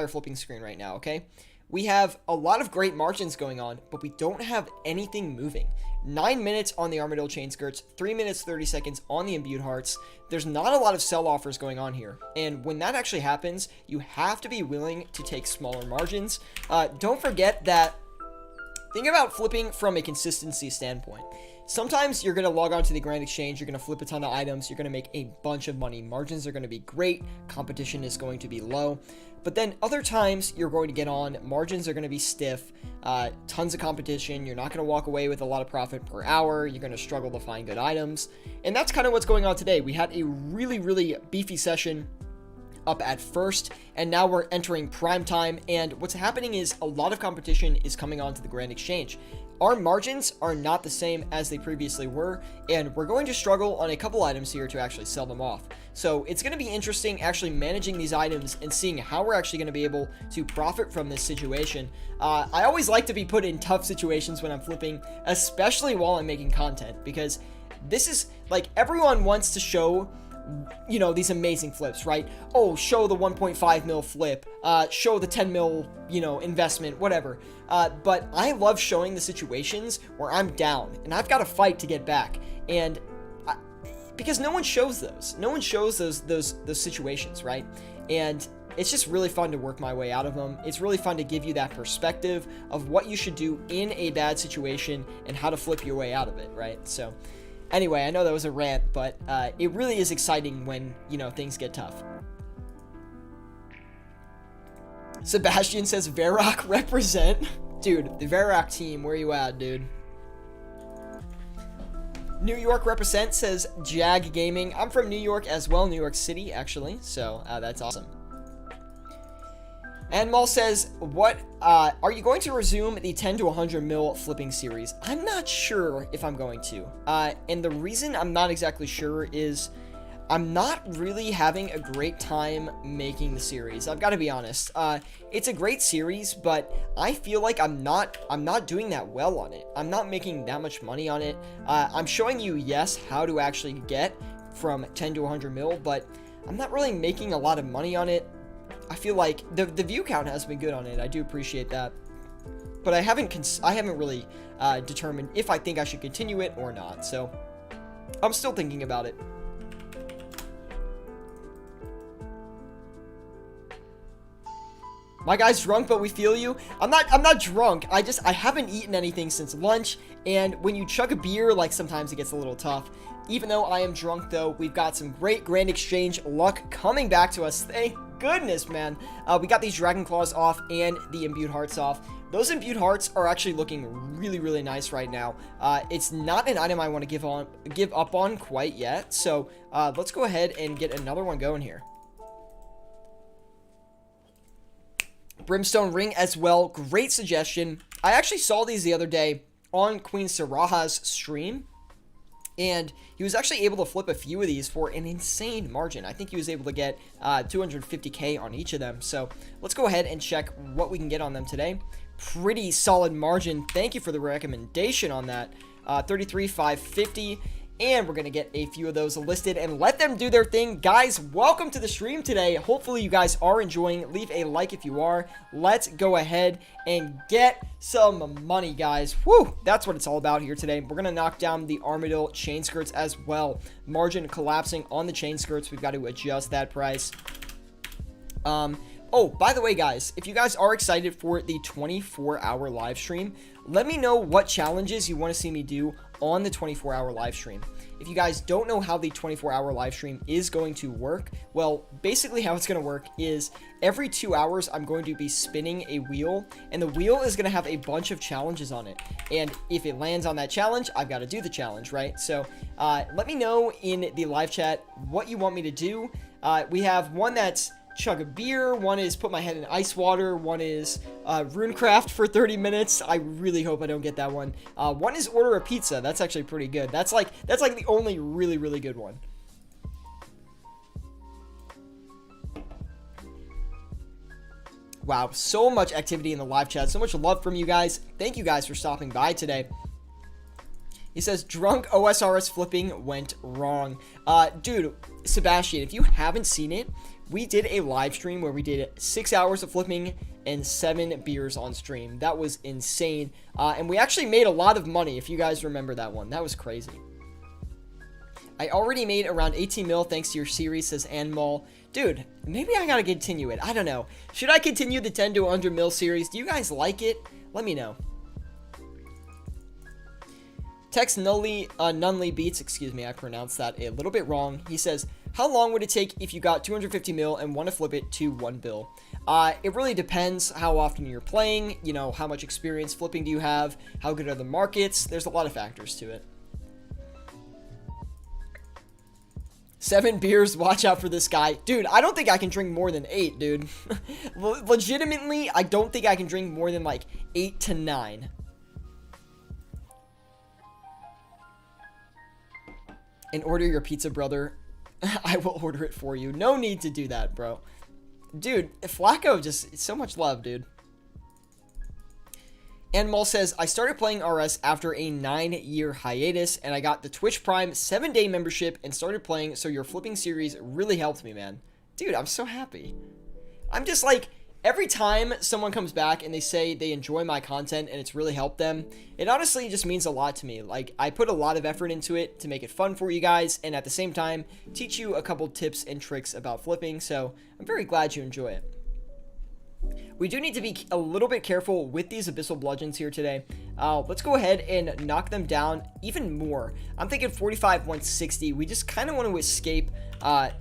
flipping screen right now, okay? We have a lot of great margins going on, but we don't have anything moving. 9 minutes on the Armadillo chain skirts, 3 minutes 30 seconds on the imbued hearts. There's not a lot of sell offers going on here, and when that actually happens, you have to be willing to take smaller margins. Don't forget that. Think about flipping from a consistency standpoint. Sometimes you're going to log on to the Grand Exchange, you're going to flip a ton of items, you're going to make a bunch of money. Margins are going to be great, competition is going to be low. But then other times you're going to get on, margins are going to be stiff, tons of competition, you're not going to walk away with a lot of profit per hour, you're going to struggle to find good items. And that's kind of what's going on today. We had a really, really beefy session up at first, and now we're entering prime time, and what's happening is a lot of competition is coming onto the Grand Exchange. Our margins are not the same as they previously were, and we're going to struggle on a couple items here to actually sell them off. So it's going to be interesting actually managing these items and seeing how we're actually going to be able to profit from this situation. I always like to be put in tough situations when I'm flipping, especially while I'm making content, because this is like everyone wants to show, you know, these amazing flips, right? Oh, show the 1.5 mil flip, show the 10 mil, you know, investment, whatever. But I love showing the situations where I'm down and I've got to fight to get back. And because no one shows those. No one shows those situations, right? And it's just really fun to work my way out of them. It's really fun to give you that perspective of what you should do in a bad situation and how to flip your way out of it, right? So anyway, I know that was a rant, but it really is exciting when, you know, things get tough. Sebastian says, Varrock represent. Dude, the Varrock team, where you at, dude? New York represent, says Jag Gaming. I'm from New York as well, New York City, actually. So, that's awesome. And Maul says, what, are you going to resume the 10 to 100 mil flipping series? I'm not sure if I'm going to. And the reason I'm not exactly sure is I'm not really having a great time making the series. I've got to be honest. It's a great series, but I feel like I'm not doing that well on it. I'm not making that much money on it. I'm showing you, yes, how to actually get from 10 to 100 mil, but I'm not really making a lot of money on it. I feel like the view count has been good on it. I do appreciate that, but I haven't really determined if I think I should continue it or not. So I'm still thinking about it. My guy's drunk, but we feel you. I'm not drunk. I haven't eaten anything since lunch, and when you chug a beer, like, sometimes it gets a little tough. Even though I am drunk, though, we've got some great Grand Exchange luck coming back to us. Thank goodness, man. We got these Dragon Claws off and the Imbued Hearts off. Those Imbued Hearts are actually looking really, really nice right now. It's not an item I want to give up on quite yet, so let's go ahead and get another one going here. Brimstone Ring as well. Great suggestion. I actually saw these the other day on Queen Saraha's stream, and he was actually able to flip a few of these for an insane margin. I think he was able to get 250k on each of them. So let's go ahead and check what we can get on them today. Pretty solid margin. Thank you for the recommendation on that. 33,550. and we're going to get a few of those listed and let them do their thing. Guys, welcome to the stream today. Hopefully you guys are enjoying. Leave a like if you are. Let's go ahead and get some money, guys. Woo, that's what it's all about here today. We're going to knock down the Armadillo chain skirts as well. Margin collapsing on the chain skirts. We've got to adjust that price. Oh, by the way, guys, if you guys are excited for the 24-hour live stream, let me know what challenges you want to see me do on the 24-hour live stream. If you guys don't know how the 24-hour live stream is going to work, well, basically how it's going to work is every 2 hours, I'm going to be spinning a wheel, and the wheel is going to have a bunch of challenges on it. And if it lands on that challenge, I've got to do the challenge, right? So let me know in the live chat what you want me to do. We have one that's chug a beer, one is put my head in ice water, one is runecraft for 30 minutes. I really hope I don't get that one. One is order a pizza. That's actually pretty good. That's like the only really good one. Wow, so much activity in the live chat, so much love from you guys. Thank you guys for stopping by today. He says, drunk OSRS flipping went wrong. Dude, Sebastian, if you haven't seen it, we did a live stream where we did 6 hours of flipping and 7 beers on stream. That was insane. And we actually made a lot of money, if you guys remember that one. That was crazy. I already made around 18 mil thanks to your series, says Anmol. Dude, maybe I gotta continue it. I don't know. Should I continue the 10 to 100 mil series? Do you guys like it? Let me know. Tex Nunley Beats, excuse me, I pronounced that a little bit wrong. He says, how long would it take if you got 250 mil and want to flip it to 1 bill? It really depends how often you're playing, you know, how much experience flipping do you have, how good are the markets. There's a lot of factors to it. 7 beers, watch out for this guy. Dude, I don't think I can drink more than 8, dude. Legitimately, I don't think I can drink more than like 8 to 9. And order your pizza, brother. I will order it for you. No need to do that, bro. Dude, Flacco just, so much love, dude. Anmol says, I started playing RS after a 9-year hiatus, and I got the Twitch Prime 7-day membership and started playing, so your flipping series really helped me, man. Dude, I'm so happy. I'm just like, every time someone comes back and they say they enjoy my content and it's really helped them, it honestly just means a lot to me. Like, I put a lot of effort into it to make it fun for you guys and at the same time teach you a couple tips and tricks about flipping, so I'm very glad you enjoy it. We do need to be a little bit careful with these Abyssal Bludgeons here today. Let's go ahead and knock them down even more. I'm thinking 45, 160. We just kind of want to escape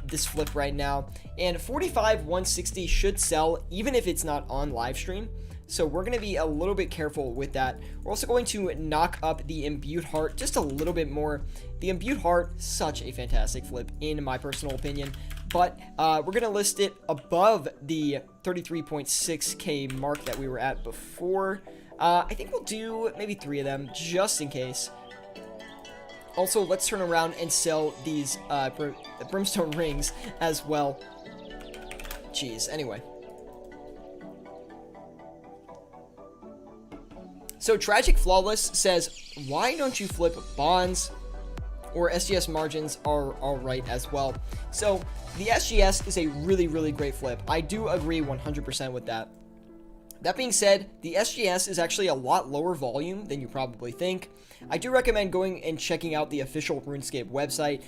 this flip right now. And 45, 160 should sell even if it's not on live stream. So we're going to be a little bit careful with that. We're also going to knock up the Imbued Heart just a little bit more. The Imbued Heart, such a fantastic flip in my personal opinion. But we're going to list it above the 33.6k mark that we were at before. I think we'll do maybe 3 of them just in case. Also, let's turn around and sell these brimstone rings as well. Jeez, anyway. So Tragic Flawless says, why don't you flip bonds? Or SGS margins are alright as well. So the SGS is a really great flip. I do agree 100% with that. That being said, the SGS is actually a lot lower volume than you probably think. I do recommend going and checking out the official RuneScape website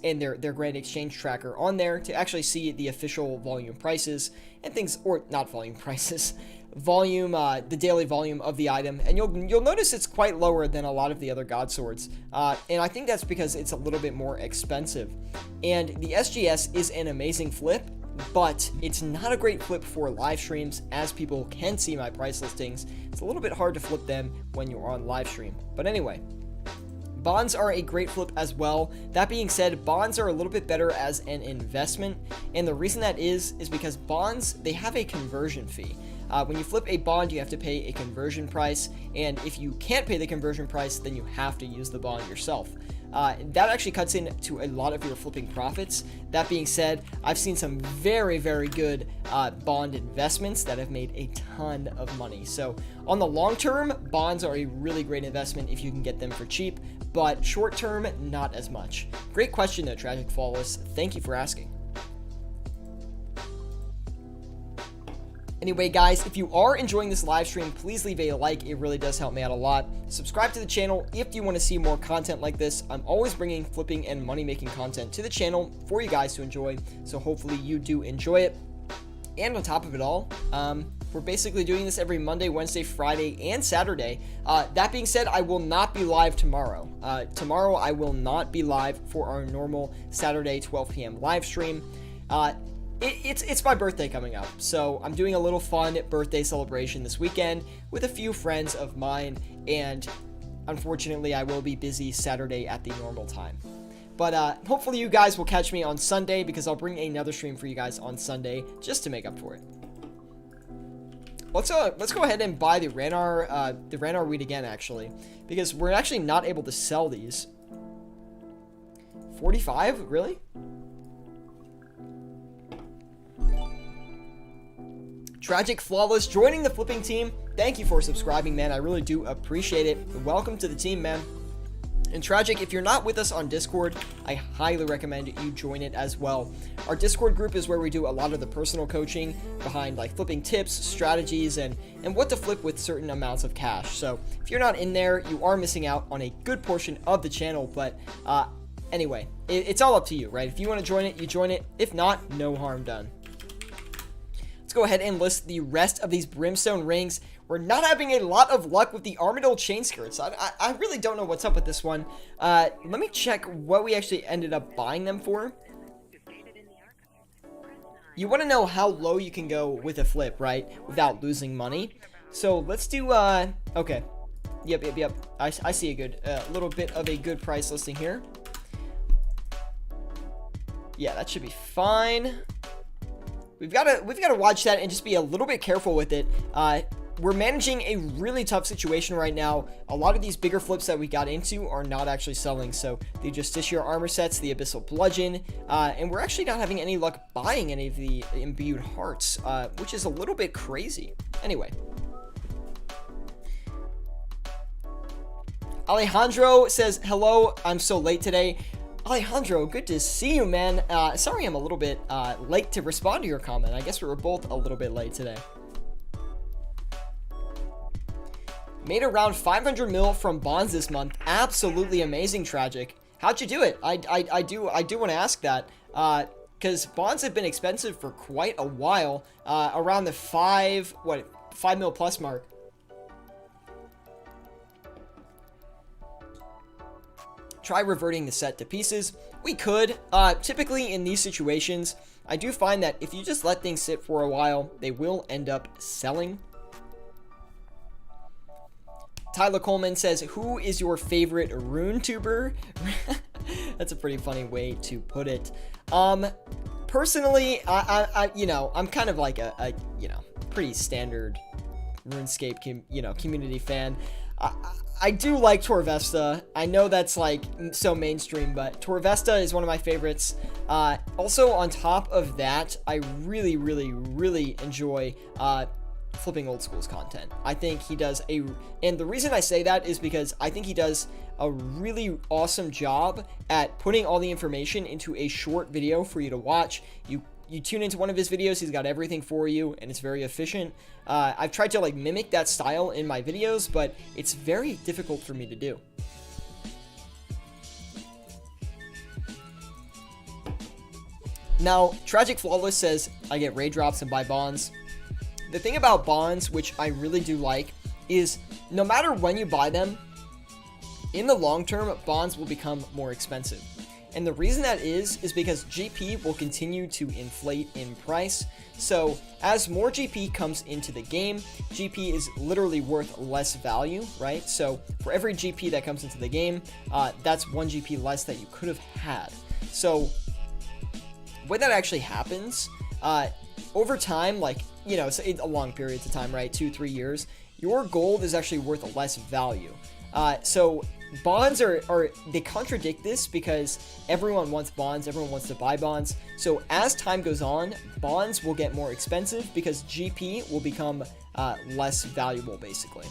and their Grand Exchange tracker on there to actually see the official volume prices and things, or not volume prices, volume, the daily volume of the item, and you'll notice it's quite lower than a lot of the other God Swords, and I think that's because it's a little bit more expensive. And the SGS is an amazing flip, but it's not a great flip for live streams, as people can see my price listings. It's a little bit hard to flip them when you're on live stream. But anyway, bonds are a great flip as well. That being said, bonds are a little bit better as an investment, and the reason that is because bonds, they have a conversion fee. When you flip a bond, you have to pay a conversion price, and if you can't pay the conversion price, then you have to use the bond yourself. That actually cuts into a lot of your flipping profits. That being said, I've seen some very good bond investments that have made a ton of money. So on the long term, bonds are a really great investment if you can get them for cheap. but short term, not as much. Great question though, Tragic Flawless. Thank you for asking. Anyway, guys, if you are enjoying this live stream, please leave a like. It really does help me out a lot. Subscribe to the channel if you want to see more content like this. I'm always bringing flipping and money-making content to the channel for you guys to enjoy, so hopefully you do enjoy it. And on top of it all, we're basically doing this every Monday, Wednesday, Friday, and Saturday. That being said, I will not be live tomorrow. Tomorrow, I will not be live for our normal Saturday 12 p.m. live stream. It's my birthday coming up, so I'm doing a little fun birthday celebration this weekend with a few friends of mine, and unfortunately, I will be busy Saturday at the normal time. But hopefully you guys will catch me on Sunday, because I'll bring another stream for you guys on Sunday just to make up for it. Let's go ahead and buy the Ranar wheat again, actually, because we're actually not able to sell these. 45? Really? Tragic Flawless joining the flipping team. Thank you for subscribing, man. I really do appreciate it. Welcome to the team, man. And Tragic, if you're not with us on Discord, I highly recommend you join it as well. Our Discord group is where we do a lot of the personal coaching behind like flipping tips, strategies, and what to flip with certain amounts of cash. So if you're not in there, you are missing out on a good portion of the channel. But anyway, it's all up to you, right? If you want to join it, you join it. If not, no harm done. Let's go ahead and list the rest of these brimstone rings. We're not having a lot of luck with the Armadillo chain skirts. I really don't know what's up with this one. Let me check what we actually ended up buying them for. You want to know how low you can go with a flip, right? Without losing money. So let's do, okay. Yep. I see a good, little bit of a good price listing here. Yeah, that should be fine. We've got to watch that and just be a little bit careful with it. We're managing a really tough situation right now. A lot of these bigger flips that we got into are not actually selling. So the Justiciar armor sets, the Abyssal Bludgeon, and we're actually not having any luck buying any of the Imbued Hearts, which is a little bit crazy. Anyway. Alejandro says, hello, I'm so late today. Alejandro, good to see you, man. Sorry I'm a little bit late to respond to your comment. I guess we were both a little bit late today. Made around 500 mil from bonds this month. Absolutely amazing, Tragic. How'd you do it? I do want to ask that. Because bonds have been expensive for quite a while. Around the 5 mil plus mark. Try reverting the set to pieces. We could. Typically in these situations, I do find that if you just let things sit for a while, they will end up selling. Tyler Coleman says, who is your favorite rune tuber? That's a pretty funny way to put it. Personally, I'm kind of like a pretty standard RuneScape community fan. I do like Torvesta. I know that's like so mainstream, but Torvesta is one of my favorites. Also, on top of that, I really enjoy flipping old schools content. I think he does and the reason I say that is because I think he does a really awesome job at putting all the information into a short video for you to watch. You tune into one of his videos, he's got everything for you, and it's very efficient. I've tried to like mimic that style in my videos, but it's very difficult for me to do. Now, Tragic Flawless says, I get raid drops and buy bonds. The thing about bonds, which I really do like, is no matter when you buy them, in the long term, bonds will become more expensive. And the reason that is because GP will continue to inflate in price. So as more GP comes into the game, GP is literally worth less value, right? So for every GP that comes into the game, that's 1 GP less that you could have had. So when that actually happens, over time, like, so a long periods of time, right? 2-3 years, your gold is actually worth less value. So bonds they contradict this because everyone wants bonds, everyone wants to buy bonds. So as time goes on, bonds will get more expensive because GP will become less valuable, basically.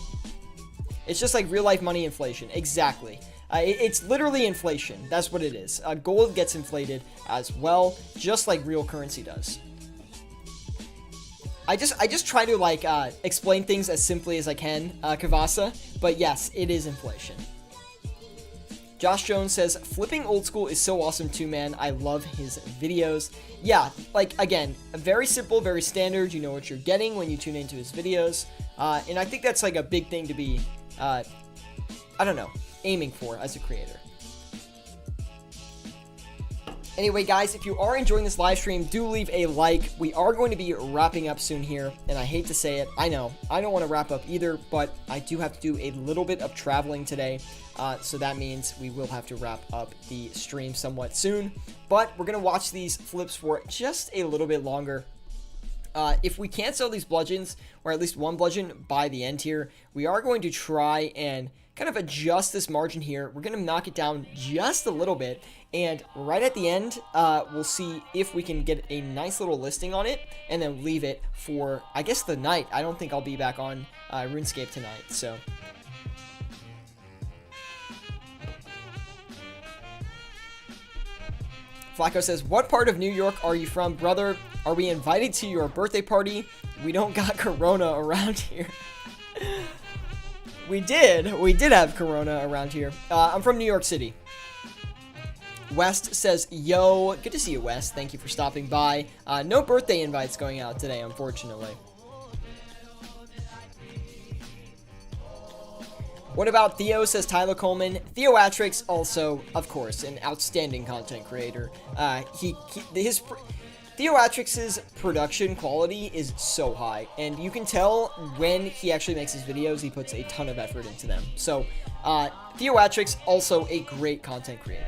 It's just like real life money inflation. Exactly. It's literally inflation. That's what it is. Gold gets inflated as well, just like real currency does. I just try to like explain things as simply as I can, Kavasa, but yes, it is inflation. Josh Jones says, flipping old school is so awesome too, man. I love his videos. Yeah, like, again, very simple, very standard. You know what you're getting when you tune into his videos. And I think that's like a big thing to be, I don't know, aiming for as a creator. Anyway, guys, if you are enjoying this live stream, do leave a like. We are going to be wrapping up soon here, and I hate to say it. I know. I don't want to wrap up either, but I do have to do a little bit of traveling today, so that means we will have to wrap up the stream somewhat soon. But we're going to watch these flips for just a little bit longer. If we can't sell these bludgeons, or at least one bludgeon by the end here, we are going to try and kind of adjust this margin here. We're going to knock it down just a little bit, and right at the end, we'll see if we can get a nice little listing on it, and then leave it for, I guess, the night. I don't think I'll be back on RuneScape tonight, so... Flacco says, what part of New York are you from, brother? Are we invited to your birthday party? We don't got Corona around here. We did have Corona around here. I'm from New York City. West says, yo, good to see you, West. Thank you for stopping by. No birthday invites going out today, unfortunately. What about Theo, says Tyler Coleman. Theo Atrix, also, of course, an outstanding content creator. Theo Atrix's production quality is so high, and you can tell when he actually makes his videos, he puts a ton of effort into them. So, Theo Atrix, also a great content creator.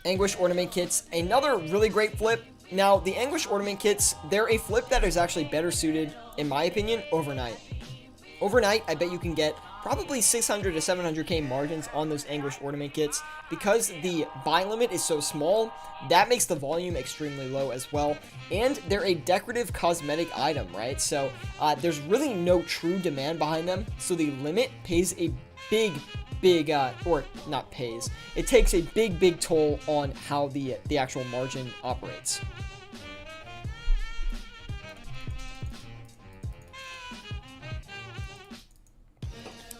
Anguish Ornament Kits, another really great flip. Now, the Anguish Ornament Kits, they're a flip that is actually better suited, in my opinion, overnight. Overnight, I bet you can get probably 600 to 700k margins on those Anguish Ornament Kits. Because the buy limit is so small, that makes the volume extremely low as well. And they're a decorative cosmetic item, right? So, there's really no true demand behind them. So, the limit pays a big, or not pays, it takes a big toll on how the actual margin operates.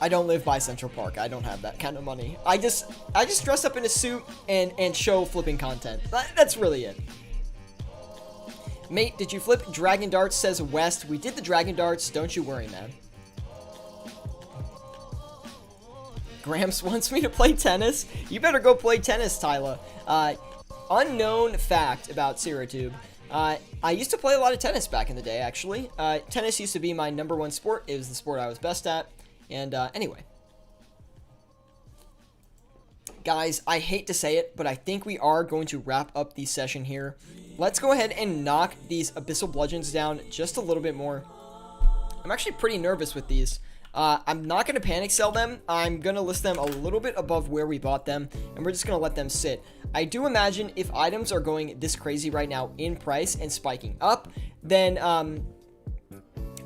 I don't live by Central Park. I don't have that kind of money. I just dress up in a suit and show flipping content. That's really it. Mate, did you flip Dragon Darts, says West. We did the Dragon Darts. Don't you worry, man. Gramps wants me to play tennis. You better go play tennis, Tyler. Unknown fact about SeroTube. I used to play a lot of tennis back in the day, actually. Tennis used to be my #1 sport. It was the sport I was best at. And anyway. Guys, I hate to say it, but I think we are going to wrap up the session here. Let's go ahead and knock these Abyssal Bludgeons down just a little bit more. I'm actually pretty nervous with these. I'm not going to panic sell them. I'm going to list them a little bit above where we bought them, and we're just going to let them sit. I do imagine if items are going this crazy right now in price and spiking up, then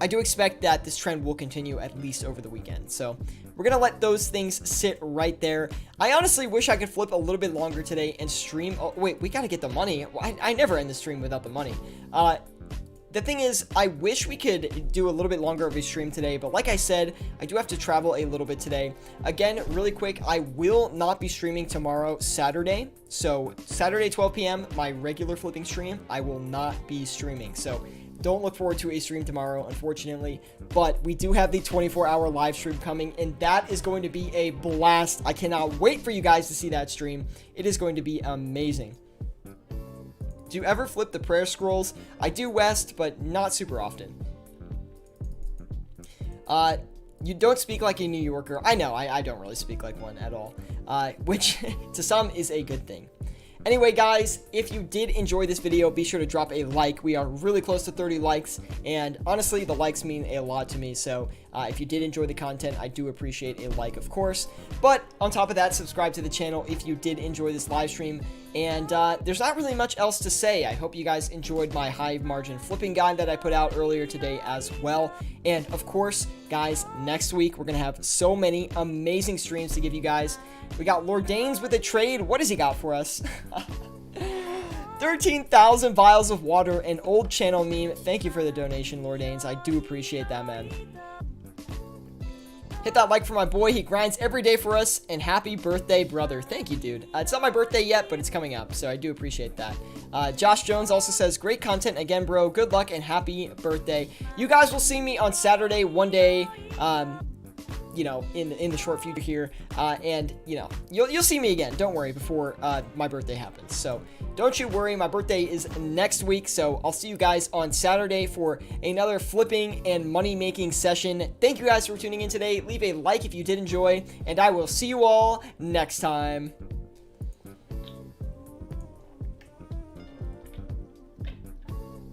I do expect that this trend will continue at least over the weekend. So we're going to let those things sit right there. I honestly wish I could flip a little bit longer today and stream. Oh, wait, we got to get the money. I never end the stream without the money. The thing is, I wish we could do a little bit longer of a stream today, but like I said, I do have to travel a little bit today. Again, really quick, I will not be streaming tomorrow, Saturday. So, Saturday, 12 p.m., my regular flipping stream, I will not be streaming. So, don't look forward to a stream tomorrow, unfortunately. But we do have the 24-hour live stream coming, and that is going to be a blast. I cannot wait for you guys to see that stream. It is going to be amazing. Do you ever flip the prayer scrolls? I do, West, but not super often. You don't speak like a New Yorker. I know, I don't really speak like one at all. Which, to some, is a good thing. Anyway, guys, if you did enjoy this video, be sure to drop a like. We are really close to 30 likes, and honestly, the likes mean a lot to me, so If you did enjoy the content, I do appreciate a like, of course. But on top of that, subscribe to the channel if you did enjoy this live stream. And there's not really much else to say. I hope you guys enjoyed my high margin flipping guide that I put out earlier today as well. And of course, guys, next week we're going to have so many amazing streams to give you guys. We got Lord Danes with a trade. What does he got for us? 13,000 vials of water, an old channel meme. Thank you for the donation, Lord Danes. I do appreciate that, man. Hit that like for my boy. He grinds every day for us. And happy birthday, brother. Thank you, dude. It's not my birthday yet, but it's coming up. So I do appreciate that. Josh Jones also says, great content again, bro. Good luck and happy birthday. You guys will see me on Saturday one day. You know, in the short future here, and you know, you'll see me again. Don't worry, before my birthday happens. So don't you worry. My birthday is next week, so I'll see you guys on Saturday for another flipping and money making session. Thank you guys for tuning in today. Leave a like if you did enjoy, and I will see you all next time.